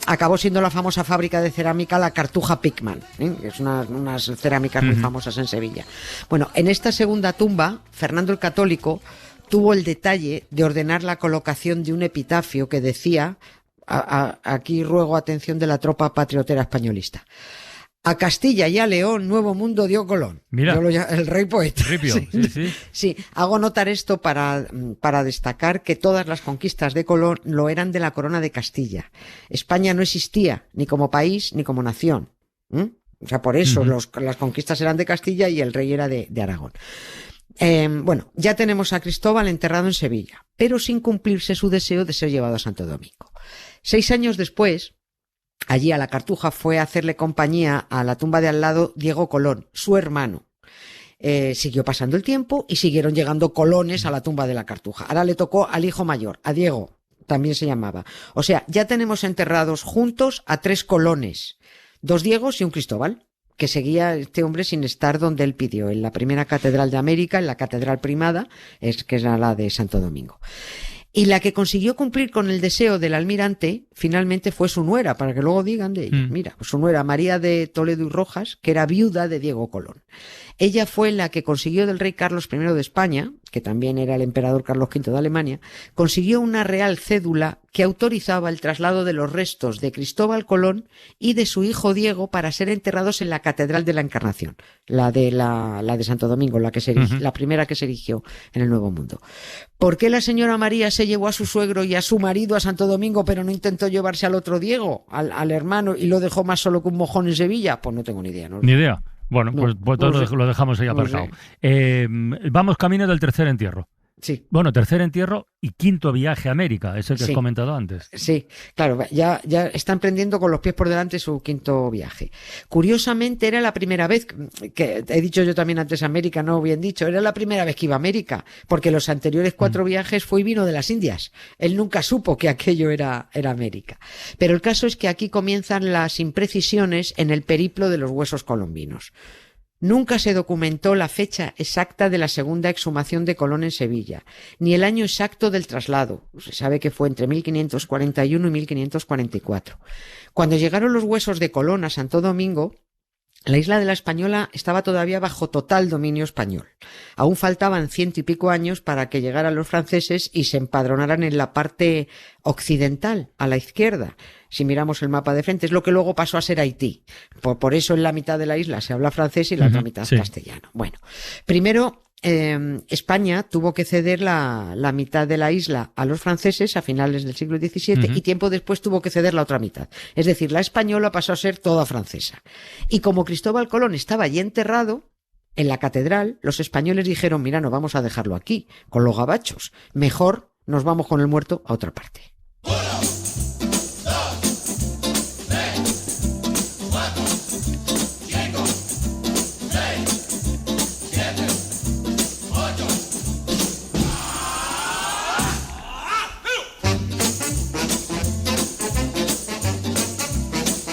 acabó siendo la famosa fábrica de cerámica La Cartuja Pickman, que es unas cerámicas muy famosas en Sevilla. Bueno, en esta segunda tumba, Fernando el Católico tuvo el detalle de ordenar la colocación de un epitafio que decía, aquí ruego atención de la tropa patriotera españolista: a Castilla y a León, Nuevo Mundo dio Colón. Mira, el rey poeta. Sí. Sí, hago notar esto para destacar que todas las conquistas de Colón lo eran de la corona de Castilla. España no existía ni como país ni como nación. O sea, por eso las conquistas eran de Castilla y el rey era de Aragón. Bueno, ya tenemos a Cristóbal enterrado en Sevilla, pero sin cumplirse su deseo de ser llevado a Santo Domingo. 6 años después, allí a la Cartuja fue a hacerle compañía a la tumba de al lado Diego Colón, su hermano. Siguió pasando el tiempo y siguieron llegando colones a la tumba de la Cartuja. Ahora le tocó al hijo mayor, a Diego, también se llamaba. O sea, ya tenemos enterrados juntos a 3 colones, 2 Diegos y un Cristóbal, que seguía este hombre sin estar donde él pidió, en la primera catedral de América, en la catedral primada, que era la de Santo Domingo. Y la que consiguió cumplir con el deseo del almirante, finalmente fue su nuera, para que luego digan de ella. Mira, su nuera, María de Toledo y Rojas, que era viuda de Diego Colón. Ella fue la que consiguió del rey Carlos I de España, que también era el emperador Carlos V de Alemania, consiguió una real cédula que autorizaba el traslado de los restos de Cristóbal Colón y de su hijo Diego para ser enterrados en la Catedral de la Encarnación, la de Santo Domingo, la primera que se erigió en el Nuevo Mundo. ¿Por qué la señora María se llevó a su suegro y a su marido a Santo Domingo, pero no intentó llevarse al otro Diego, al hermano, y lo dejó más solo que un mojón en Sevilla? Pues no tengo ni idea. Ni idea. Bueno, pues lo dejamos ahí aparcado. Vamos camino del tercer entierro. Sí. Bueno, tercer entierro y quinto viaje a América, ese que has comentado antes. Sí, claro, ya está emprendiendo con los pies por delante su quinto viaje. Curiosamente era la primera vez, que he dicho yo también antes América, no bien dicho, era la primera vez que iba a América, porque los anteriores 4 viajes fue y vino de las Indias. Él nunca supo que aquello era América. Pero el caso es que aquí comienzan las imprecisiones en el periplo de los huesos colombinos. Nunca se documentó la fecha exacta de la segunda exhumación de Colón en Sevilla, ni el año exacto del traslado. Se sabe que fue entre 1541 y 1544. Cuando llegaron los huesos de Colón a Santo Domingo, la isla de la Española estaba todavía bajo total dominio español. Aún faltaban 100 y pico años para que llegaran los franceses y se empadronaran en la parte occidental, a la izquierda. Si miramos el mapa de frente, es lo que luego pasó a ser Haití. Por eso en la mitad de la isla se habla francés y la otra mitad castellano. Bueno, primero España tuvo que ceder la mitad de la isla a los franceses a finales del siglo XVII y tiempo después tuvo que ceder la otra mitad. Es decir, la española pasó a ser toda francesa. Y como Cristóbal Colón estaba allí enterrado, en la catedral, los españoles dijeron, mira, no vamos a dejarlo aquí, con los gabachos. Mejor nos vamos con el muerto a otra parte.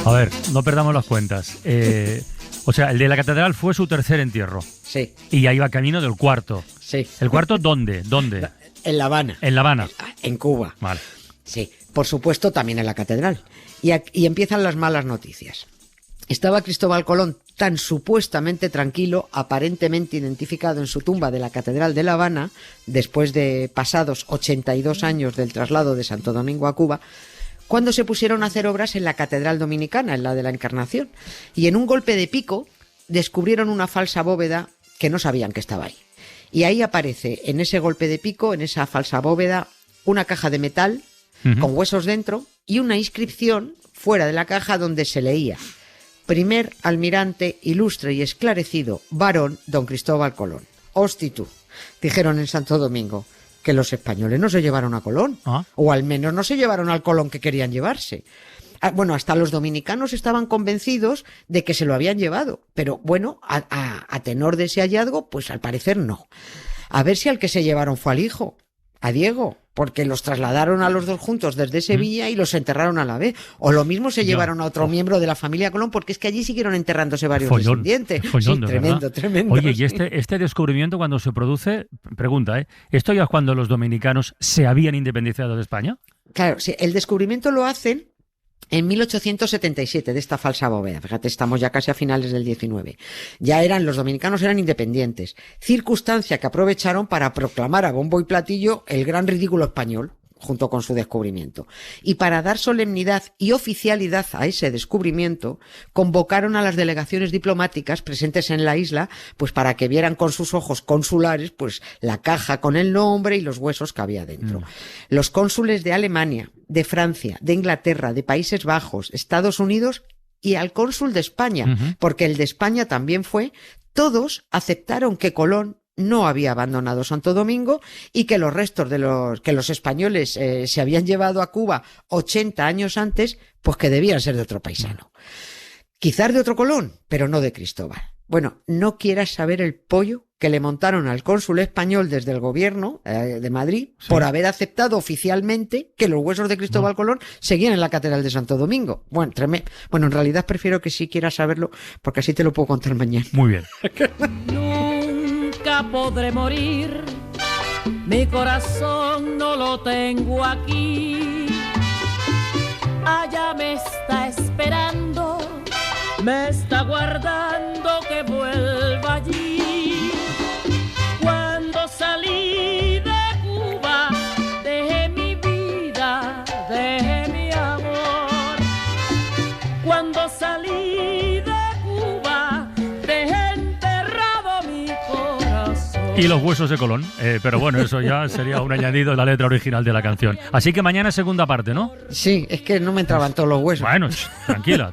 A ver, no perdamos las cuentas. O sea, el de la catedral fue su tercer entierro. Sí. Y ya iba camino del cuarto. Sí. ¿El cuarto dónde? ¿Dónde? En La Habana. En La Habana. En Cuba. Vale. Sí, por supuesto también en la catedral. Y empiezan las malas noticias. Estaba Cristóbal Colón tan supuestamente tranquilo, aparentemente identificado en su tumba de la Catedral de La Habana, después de pasados 82 años del traslado de Santo Domingo a Cuba, cuando se pusieron a hacer obras en la Catedral Dominicana, en la de la Encarnación. Y en un golpe de pico descubrieron una falsa bóveda que no sabían que estaba ahí. Y ahí aparece, en ese golpe de pico, en esa falsa bóveda, una caja de metal con huesos dentro y una inscripción fuera de la caja donde se leía: primer almirante ilustre y esclarecido varón don Cristóbal Colón. Hosti tú, dijeron en Santo Domingo, que los españoles no se llevaron a Colón, o al menos no se llevaron al Colón que querían llevarse. Bueno, hasta los dominicanos estaban convencidos de que se lo habían llevado, pero bueno, a tenor de ese hallazgo, pues al parecer no. A ver si al que se llevaron fue al hijo, a Diego, porque los trasladaron a los dos juntos desde Sevilla y los enterraron a la vez. O lo mismo se llevaron a otro miembro de la familia Colón, porque es que allí siguieron enterrándose varios descendientes. Sí, tremendo, tremendo. Oye, y este descubrimiento cuando se produce, pregunta, ¿esto ya es cuando los dominicanos se habían independizado de España? Claro, sí, el descubrimiento lo hacen en 1877 de esta falsa bóveda. Fíjate, estamos ya casi a finales del 19. Los dominicanos eran independientes. Circunstancia que aprovecharon para proclamar a bombo y platillo el gran ridículo español, junto con su descubrimiento. Y para dar solemnidad y oficialidad a ese descubrimiento, convocaron a las delegaciones diplomáticas presentes en la isla, pues para que vieran con sus ojos consulares, pues la caja con el nombre y los huesos que había dentro. Los cónsules de Alemania, de Francia, de Inglaterra, de Países Bajos, Estados Unidos y al cónsul de España, porque el de España también fue, todos aceptaron que Colón no había abandonado Santo Domingo y que los restos de los españoles se habían llevado a Cuba 80 años antes, pues que debían ser de otro paisano. Quizás de otro Colón, pero no de Cristóbal. Bueno, no quieras saber el pollo que le montaron al cónsul español desde el gobierno de Madrid por haber aceptado oficialmente que los huesos de Cristóbal Colón seguían en la Catedral de Santo Domingo. Bueno, en realidad prefiero que sí quieras saberlo, porque así te lo puedo contar mañana. Muy bien. Nunca podré morir, mi corazón no lo tengo aquí. Allá me está esperando, me está guardando que vuelva allí. Cuando salí de Cuba, dejé mi vida, dejé mi amor. Cuando salí de Cuba, dejé enterrado mi corazón. Y los huesos de Colón, pero bueno, eso ya sería un añadido de la letra original de la canción. Así que mañana segunda parte, ¿no? Sí, es que no me entraban todos los huesos. Bueno,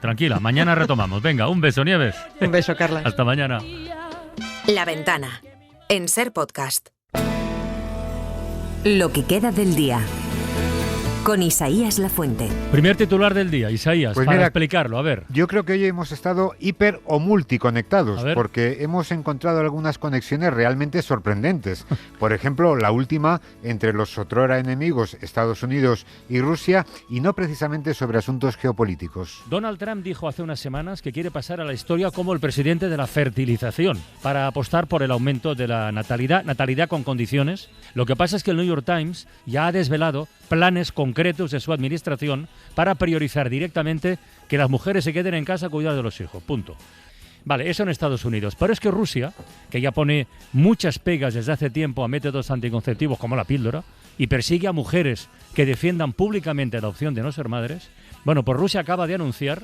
tranquila, mañana retomamos. Venga, un beso, Nieves. Un beso, Carla. Hasta mañana. La Ventana, en Ser Podcast. Lo que queda del día, con Isaías Lafuente. Primer titular del día, Isaías, pues para mira, explicarlo, a ver. Yo creo que hoy hemos estado hiper o multiconectados, porque hemos encontrado algunas conexiones realmente sorprendentes. Por ejemplo, la última entre los otrora enemigos Estados Unidos y Rusia, y no precisamente sobre asuntos geopolíticos. Donald Trump dijo hace unas semanas que quiere pasar a la historia como el presidente de la fertilización, para apostar por el aumento de la natalidad con condiciones. Lo que pasa es que el New York Times ya ha desvelado planes concretos de su administración para priorizar directamente que las mujeres se queden en casa a cuidar de los hijos, punto. Vale, eso en Estados Unidos, pero es que Rusia, que ya pone muchas pegas desde hace tiempo a métodos anticonceptivos como la píldora y persigue a mujeres que defiendan públicamente la opción de no ser madres, bueno, pues Rusia acaba de anunciar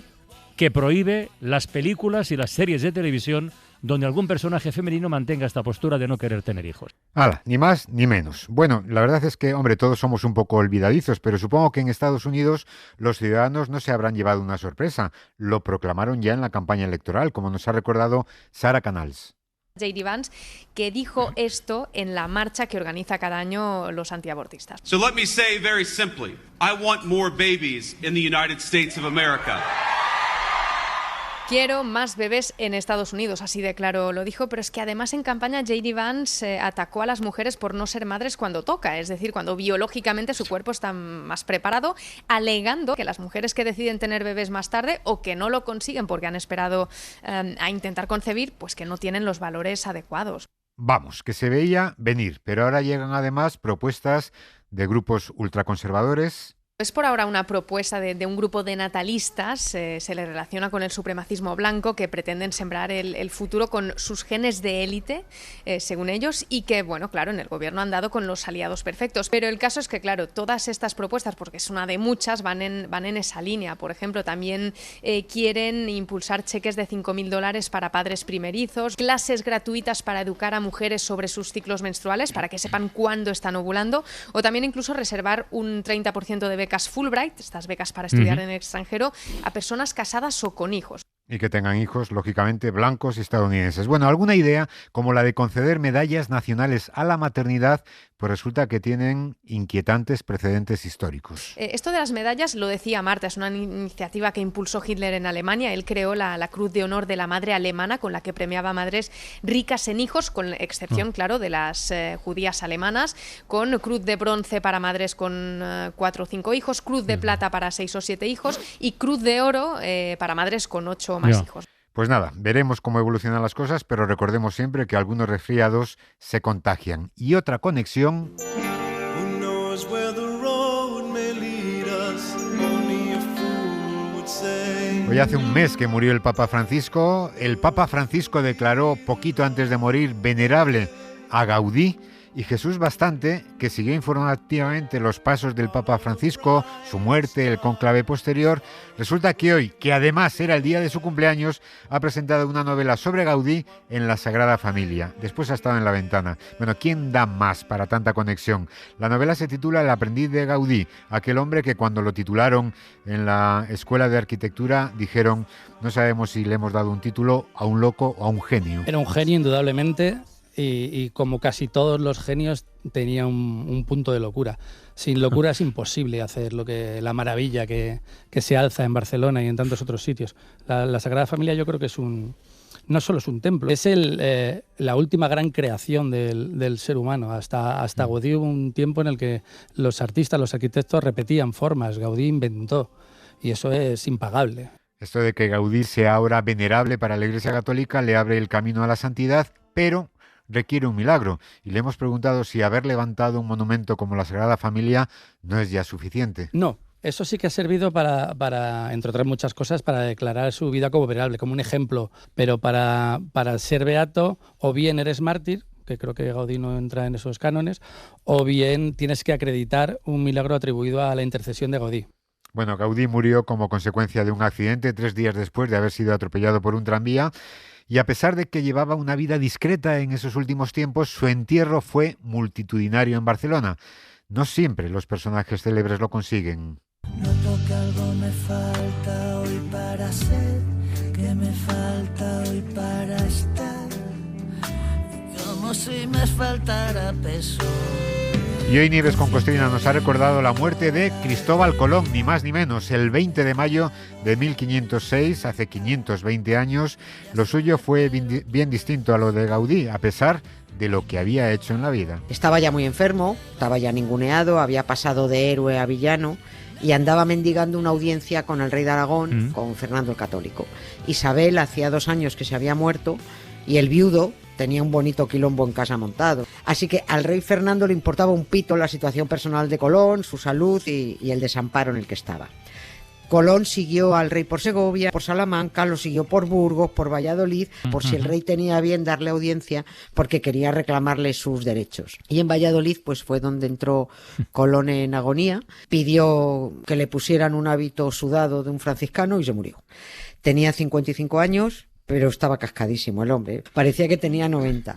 que prohíbe las películas y las series de televisión donde algún personaje femenino mantenga esta postura de no querer tener hijos. ¡Hala! Ni más ni menos. Bueno, la verdad es que, hombre, todos somos un poco olvidadizos, pero supongo que en Estados Unidos los ciudadanos no se habrán llevado una sorpresa. Lo proclamaron ya en la campaña electoral, como nos ha recordado Sara Canals. J.D. Vance, que dijo esto en la marcha que organiza cada año los antiabortistas. So let me say very simply, I want more babies in the United States of America. Quiero más bebés en Estados Unidos, así de claro lo dijo, pero es que además en campaña J.D. Vance atacó a las mujeres por no ser madres cuando toca, es decir, cuando biológicamente su cuerpo está más preparado, alegando que las mujeres que deciden tener bebés más tarde o que no lo consiguen porque han esperado a intentar concebir, pues que no tienen los valores adecuados. Vamos, que se veía venir, pero ahora llegan además propuestas de grupos ultraconservadores. Es por ahora una propuesta de un grupo de natalistas, se le relaciona con el supremacismo blanco, que pretenden sembrar el futuro con sus genes de élite, según ellos, y que, bueno, claro, en el gobierno han dado con los aliados perfectos. Pero el caso es que, claro, todas estas propuestas, porque es una de muchas, van en esa línea. Por ejemplo, también quieren impulsar cheques de $5.000 para padres primerizos, clases gratuitas para educar a mujeres sobre sus ciclos menstruales, para que sepan cuándo están ovulando, o también incluso reservar un 30% de becas Fulbright, estas becas para estudiar en el extranjero, a personas casadas o con hijos. Y que tengan hijos, lógicamente, blancos y estadounidenses. Bueno, alguna idea como la de conceder medallas nacionales a la maternidad, pues resulta que tienen inquietantes precedentes históricos. Esto de las medallas lo decía Marta, es una iniciativa que impulsó Hitler en Alemania. Él creó la Cruz de Honor de la Madre Alemana, con la que premiaba a madres ricas en hijos, con excepción, claro, de las judías alemanas, con Cruz de Bronce para madres con 4 o 5 hijos, Cruz de Plata para 6 o 7 hijos y Cruz de Oro para madres con 8 o más hijos. Pues nada, veremos cómo evolucionan las cosas, pero recordemos siempre que algunos resfriados se contagian. Y otra conexión. Hoy hace un mes que murió el Papa Francisco. El Papa Francisco declaró poquito antes de morir venerable a Gaudí. Y Jesús Bastante, que siguió informativamente los pasos del Papa Francisco, su muerte, el cónclave posterior, resulta que hoy, que además era el día de su cumpleaños, ha presentado una novela sobre Gaudí en la Sagrada Familia. Después ha estado en La Ventana. Bueno, ¿quién da más para tanta conexión? La novela se titula El aprendiz de Gaudí, aquel hombre que cuando lo titularon en la Escuela de Arquitectura dijeron, no sabemos si le hemos dado un título a un loco o a un genio. Era un genio, indudablemente. y como casi todos los genios tenía un punto de locura. Sin locura es imposible hacer la maravilla que se alza en Barcelona y en tantos otros sitios. La Sagrada Familia yo creo que no solo es un templo, es la última gran creación del ser humano. Hasta Gaudí hubo un tiempo en el que los artistas, los arquitectos repetían formas, Gaudí inventó, y eso es impagable. Esto de que Gaudí sea ahora venerable para la Iglesia Católica le abre el camino a la santidad, pero requiere un milagro. Y le hemos preguntado si haber levantado un monumento como la Sagrada Familia no es ya suficiente. No. Eso sí que ha servido para, entre otras muchas cosas, para declarar su vida como venerable, como un ejemplo. Pero para ser beato, o bien eres mártir, que creo que Gaudí no entra en esos cánones, o bien tienes que acreditar un milagro atribuido a la intercesión de Gaudí. Bueno, Gaudí murió como consecuencia de un accidente 3 días después de haber sido atropellado por un tranvía. Y a pesar de que llevaba una vida discreta en esos últimos tiempos, su entierro fue multitudinario en Barcelona. No siempre los personajes célebres lo consiguen. Noto que algo me falta hoy para ser, que me falta hoy para estar, como si me faltara peso. Y hoy Nieves con Costrina nos ha recordado la muerte de Cristóbal Colón, ni más ni menos, el 20 de mayo de 1506, hace 520 años. Lo suyo fue bien distinto a lo de Gaudí, a pesar de lo que había hecho en la vida. Estaba ya muy enfermo, estaba ya ninguneado, había pasado de héroe a villano y andaba mendigando una audiencia con el rey de Aragón, con Fernando el Católico. Isabel hacía 2 años que se había muerto y el viudo tenía un bonito quilombo en casa montado. Así que al rey Fernando le importaba un pito la situación personal de Colón, su salud y el desamparo en el que estaba. Colón siguió al rey por Segovia, por Salamanca, lo siguió por Burgos, por Valladolid, por si el rey tenía bien darle audiencia, porque quería reclamarle sus derechos. Y en Valladolid pues fue donde entró Colón en agonía, pidió que le pusieran un hábito sudado de un franciscano y se murió. Tenía 55 años, pero estaba cascadísimo el hombre, parecía que tenía 90.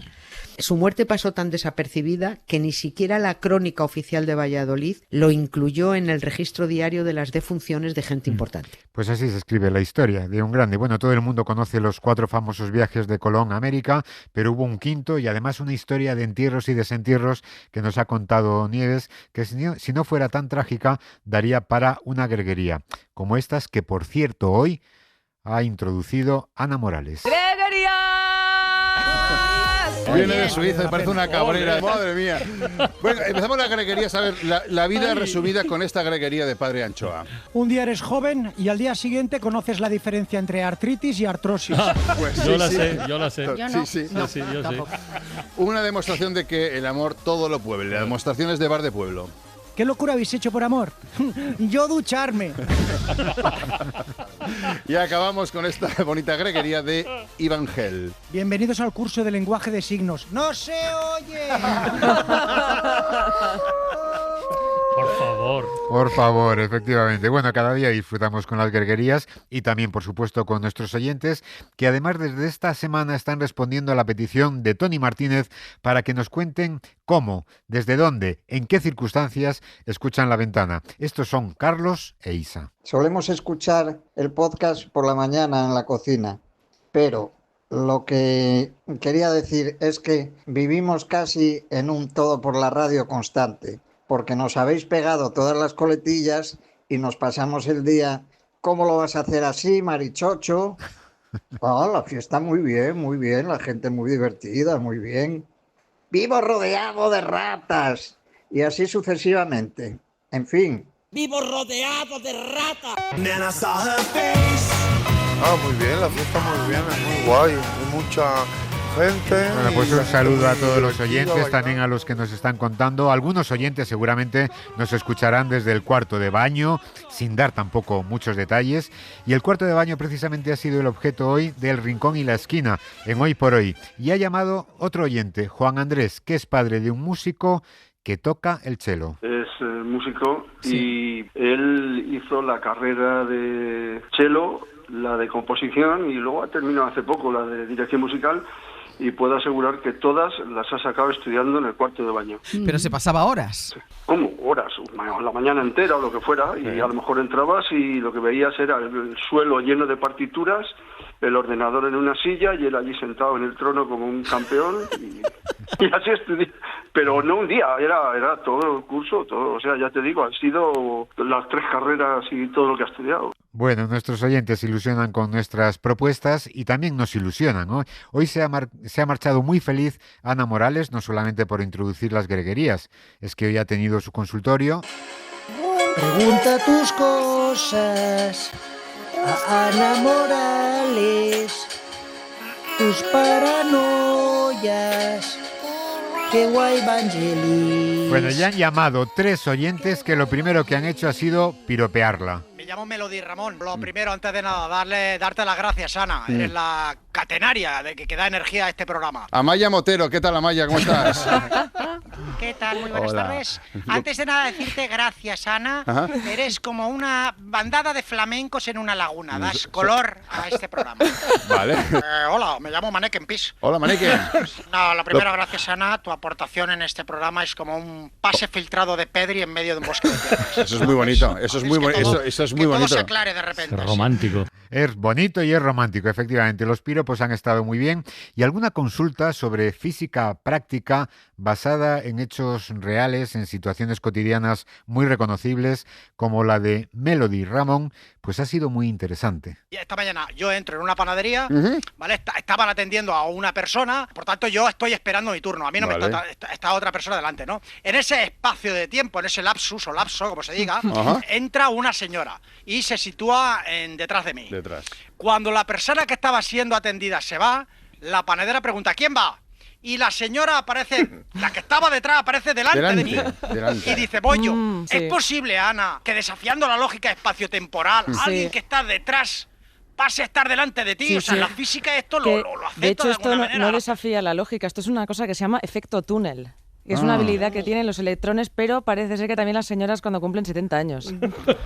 Su muerte pasó tan desapercibida que ni siquiera la crónica oficial de Valladolid lo incluyó en el registro diario de las defunciones de gente importante. Pues así se escribe la historia de un grande. Bueno, todo el mundo conoce los 4 famosos viajes de Colón a América, pero hubo un quinto y además una historia de entierros y desentierros que nos ha contado Nieves, que si no fuera tan trágica, daría para una greguería, como estas que, por cierto, hoy ha introducido Ana Morales. Viene de Suiza, me parece una cabrera. Madre mía. Bueno, empezamos la greguería, a ver, la vida resumida con esta greguería de Padre Anchoa. Un día eres joven y al día siguiente conoces la diferencia entre artritis y artrosis. Pues sí, yo la sé. Yo no. Sí. No, Sí. tampoco. Una demostración de que el amor todo lo pueblo. La demostración es de bar de pueblo. ¿Qué locura habéis hecho por amor? Yo ducharme. Y acabamos con esta bonita greguería de Evangel. Bienvenidos al curso de lenguaje de signos. ¡No se oye! Por favor. Por favor, efectivamente. Bueno, cada día disfrutamos con las greguerías y también, por supuesto, con nuestros oyentes, que además desde esta semana están respondiendo a la petición de Tony Martínez para que nos cuenten cómo, desde dónde, en qué circunstancias escuchan La Ventana. Estos son Carlos e Isa. Solemos escuchar el podcast por la mañana en la cocina, pero lo que quería decir es que vivimos casi en un todo por la radio constante, porque nos habéis pegado todas las coletillas y nos pasamos el día. ¿Cómo lo vas a hacer así, Marichocho? La fiesta muy bien, la gente muy divertida, muy bien. Vivo rodeado de ratas y así sucesivamente. En fin. Vivo rodeado de ratas. Muy bien, la fiesta muy bien, es muy guay, hay mucha gente. Bueno, pues un saludo a todos los oyentes, también a los que nos están contando. Algunos oyentes seguramente nos escucharán desde el cuarto de baño, sin dar tampoco muchos detalles. Y el cuarto de baño precisamente ha sido el objeto hoy del Rincón y la Esquina, en Hoy por Hoy. Y ha llamado otro oyente, Juan Andrés, que es padre de un músico que toca el cello. Es músico y él hizo la carrera de cello, la de composición y luego ha terminado hace poco la de dirección musical. Y puedo asegurar que todas las ha sacado estudiando en el cuarto de baño. Pero se pasaba horas. ¿Cómo? Horas, la mañana entera o lo que fuera, y a lo mejor entrabas y lo que veías era el suelo lleno de partituras, el ordenador en una silla y él allí sentado en el trono como un campeón. Y así estudié, pero no un día, era todo el curso, todo, o sea, ya te digo, han sido las 3 carreras y todo lo que he estudiado. Bueno, nuestros oyentes se ilusionan con nuestras propuestas y también nos ilusionan, ¿no? Hoy se ha marchado muy feliz Ana Morales, no solamente por introducir las greguerías, es que hoy ha tenido su consultorio. Pregunta tus cosas a Ana Morales, tus paranoias, qué guay Vangelis. Bueno, ya han llamado 3 oyentes que lo primero que han hecho ha sido piropearla. Me llamo Melody Ramón. Lo primero, antes de nada, darte las gracias, Ana. Eres la catenaria de que da energía a este programa. Amaya Motero, ¿qué tal, Amaya? ¿Cómo estás? ¿Qué tal? Muy buenas Hola. tardes. Antes de nada, decirte gracias, Ana. Ajá. Eres como una bandada de flamencos en una laguna. Das color a este programa. Vale. Hola, me llamo Maneken Pis. Hola, Maneken. No, lo primero, gracias, Ana. Tu aportación en este programa es como un pase filtrado de Pedri en medio de un bosque de piedras. Eso es muy bonito, eso es muy bonito. Eso es muy todo bonito. se aclare de repente. Es romántico. Es bonito y es romántico, efectivamente. Los piropos han estado muy bien. Y alguna consulta sobre física práctica basada en hechos reales, en situaciones cotidianas muy reconocibles, como la de Melody Ramón, pues ha sido muy interesante. Y esta mañana yo entro en una panadería, ¿vale? Estaban atendiendo a una persona, por tanto yo estoy esperando mi turno. A mí no Vale. me está otra persona delante, ¿no? En ese espacio de tiempo, en ese lapsus o lapso, como se diga, Ajá. entra una señora y se sitúa detrás de mí. Detrás. Cuando la persona que estaba siendo atendida se va, la panadera pregunta, ¿quién va? Y la señora aparece, la que estaba detrás aparece delante de mí. Delante. Y dice, voy yo. sí. ¿Es posible, Ana, que desafiando la lógica espaciotemporal, alguien que está detrás pase a estar delante de ti? Sí, o sea, sí. la física esto Que, lo acepta de hecho, esto alguna no manera. desafía la lógica, esto es una cosa que se llama efecto túnel. Que es una habilidad que tienen los electrones, pero parece ser que también las señoras cuando cumplen 70 años.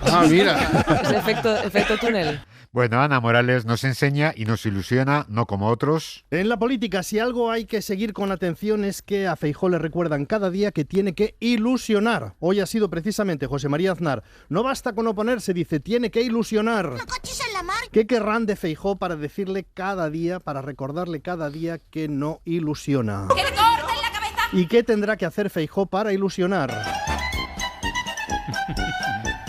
Ah, mira. Es efecto túnel. Bueno, Ana Morales nos enseña y nos ilusiona, no como otros. En la política, si algo hay que seguir con atención es que a Feijóo le recuerdan cada día que tiene que ilusionar. Hoy ha sido precisamente José María Aznar. No basta con oponerse, dice, tiene que ilusionar. ¿Qué querrán de Feijóo para decirle cada día, para recordarle cada día que no ilusiona? ¿Y qué tendrá que hacer Feijóo para ilusionar?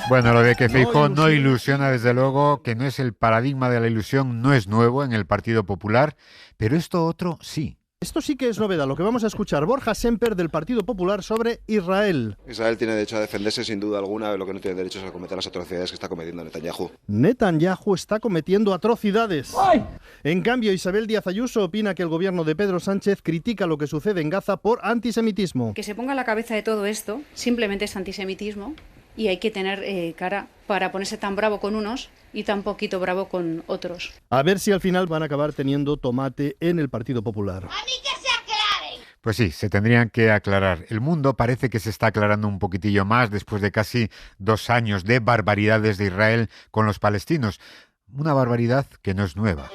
Bueno, lo de que Feijóo no ilusiona, desde luego, que no es el paradigma de la ilusión, no es nuevo en el Partido Popular, pero esto otro sí. Esto sí que es novedad, lo que vamos a escuchar. Borja Semper, del Partido Popular, sobre Israel. Israel tiene derecho a defenderse sin duda alguna, lo que no tiene derecho es a cometer las atrocidades que está cometiendo Netanyahu. Netanyahu está cometiendo atrocidades. ¡Ay! En cambio, Isabel Díaz Ayuso opina que el gobierno de Pedro Sánchez critica lo que sucede en Gaza por antisemitismo. Que se ponga a la cabeza de todo esto simplemente es antisemitismo y hay que tener cara para ponerse tan bravo con unos y tan poquito bravo con otros. A ver si al final van a acabar teniendo tomate en el Partido Popular. Pues sí, se tendrían que aclarar. El mundo parece que se está aclarando un poquitillo más después de casi 2 años de barbaridades de Israel con los palestinos. Una barbaridad que no es nueva.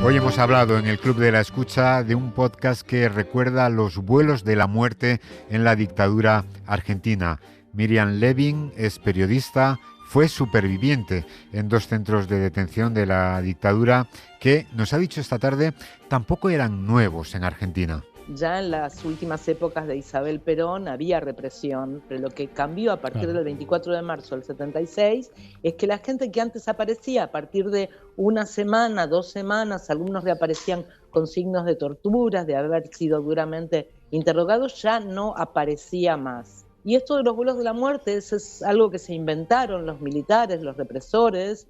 Hoy hemos hablado en el Club de la Escucha de un podcast que recuerda los vuelos de la muerte en la dictadura argentina. Miriam Levin es periodista, fue superviviente en 2 centros de detención de la dictadura que, nos ha dicho esta tarde, tampoco eran nuevos en Argentina. Ya en las últimas épocas de Isabel Perón había represión, pero lo que cambió a partir del 24 de marzo del 76 es que la gente que antes aparecía a partir de una semana, 2 semanas, algunos reaparecían con signos de torturas, de haber sido duramente interrogados, ya no aparecía más. Y esto de los vuelos de la muerte es algo que se inventaron los militares, los represores,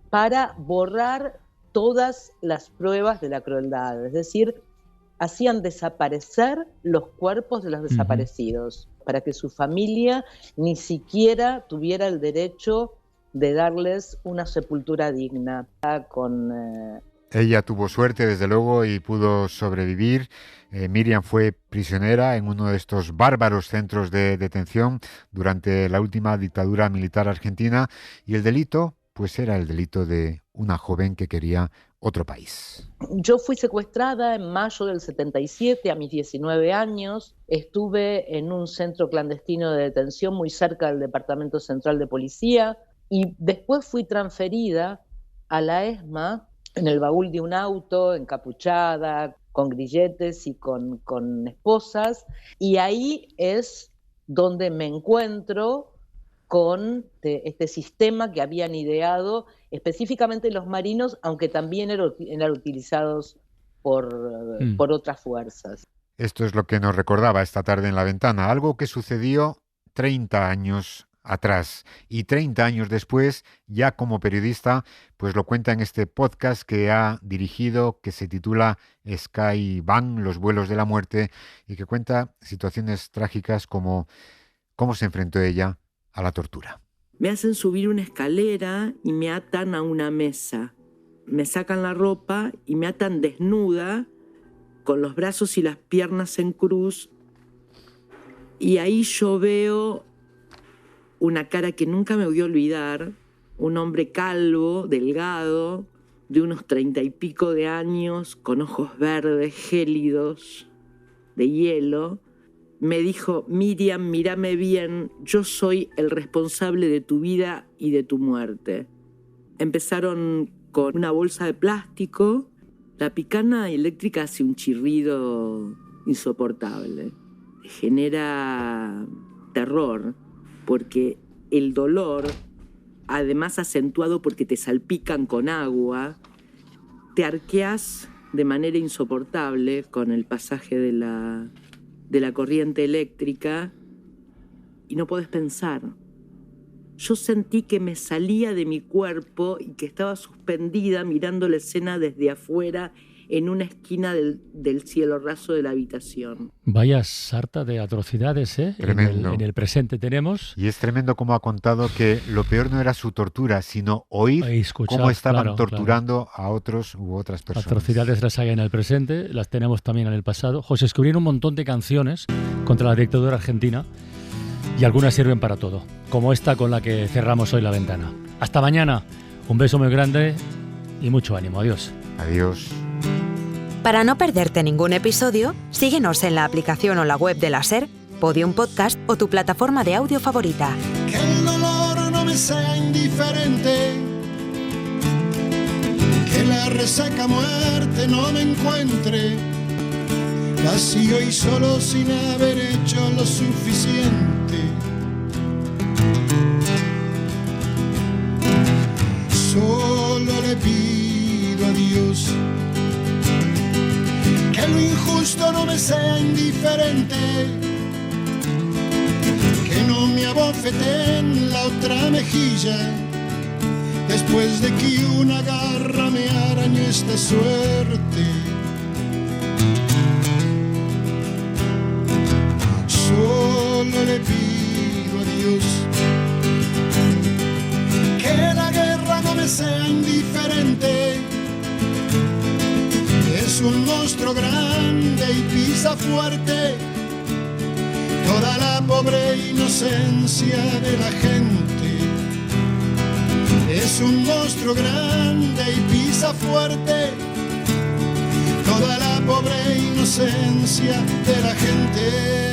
para borrar todas las pruebas de la crueldad, es decir, hacían desaparecer los cuerpos de los desaparecidos, para que su familia ni siquiera tuviera el derecho de darles una sepultura digna. Ella tuvo suerte, desde luego, y pudo sobrevivir. Miriam fue prisionera en uno de estos bárbaros centros de detención durante la última dictadura militar argentina, y el delito, pues era el delito de una joven que quería otro país. Yo fui secuestrada en mayo del 77, a mis 19 años. Estuve en un centro clandestino de detención muy cerca del Departamento Central de Policía y después fui transferida a la ESMA en el baúl de un auto, encapuchada, con grilletes y con esposas. Y ahí es donde me encuentro con este sistema que habían ideado específicamente los marinos, aunque también eran utilizados por otras fuerzas. Esto es lo que nos recordaba esta tarde en La Ventana, algo que sucedió 30 años atrás. Y 30 años después, ya como periodista, pues lo cuenta en este podcast que ha dirigido, que se titula Skyvan, los vuelos de la muerte, y que cuenta situaciones trágicas como cómo se enfrentó ella a la tortura. Me hacen subir una escalera y me atan a una mesa. Me sacan la ropa y me atan desnuda, con los brazos y las piernas en cruz. Y ahí yo veo una cara que nunca me voy a olvidar, un hombre calvo, delgado, de unos 30 y pico de años, con ojos verdes, gélidos, de hielo. Me dijo: Miriam, mírame bien, yo soy el responsable de tu vida y de tu muerte. Empezaron con una bolsa de plástico. La picana eléctrica hace un chirrido insoportable. Genera terror, porque el dolor, además acentuado porque te salpican con agua, te arqueas de manera insoportable con el pasaje de la corriente eléctrica y no podés pensar. Yo sentí que me salía de mi cuerpo y que estaba suspendida mirando la escena desde afuera en una esquina del cielo raso de la habitación. Vaya sarta de atrocidades, ¿eh? Tremendo. En el presente tenemos. Y es tremendo como ha contado que lo peor no era su tortura, sino oír escuchar, cómo estaban claro, torturando a otros u otras personas. Atrocidades las hay en el presente, las tenemos también en el pasado. José, escribieron un montón de canciones contra la dictadura argentina y algunas sirven para todo, como esta con la que cerramos hoy La Ventana. Hasta mañana, un beso muy grande y mucho ánimo. Adiós. Adiós. Para no perderte ningún episodio, síguenos en la aplicación o la web de la SER, Podium Podcast o tu plataforma de audio favorita. Que el dolor no me sea indiferente, que la resaca muerte no me encuentre, vacío y solo sin haber hecho lo suficiente. Solo le pido a Dios que lo injusto no me sea indiferente, que no me abofete en la otra mejilla, después de que una garra me arañó esta suerte. Solo le pido a Dios que la guerra no me sea indiferente. Es un monstruo grande y pisa fuerte toda la pobre inocencia de la gente. Es un monstruo grande y pisa fuerte toda la pobre inocencia de la gente.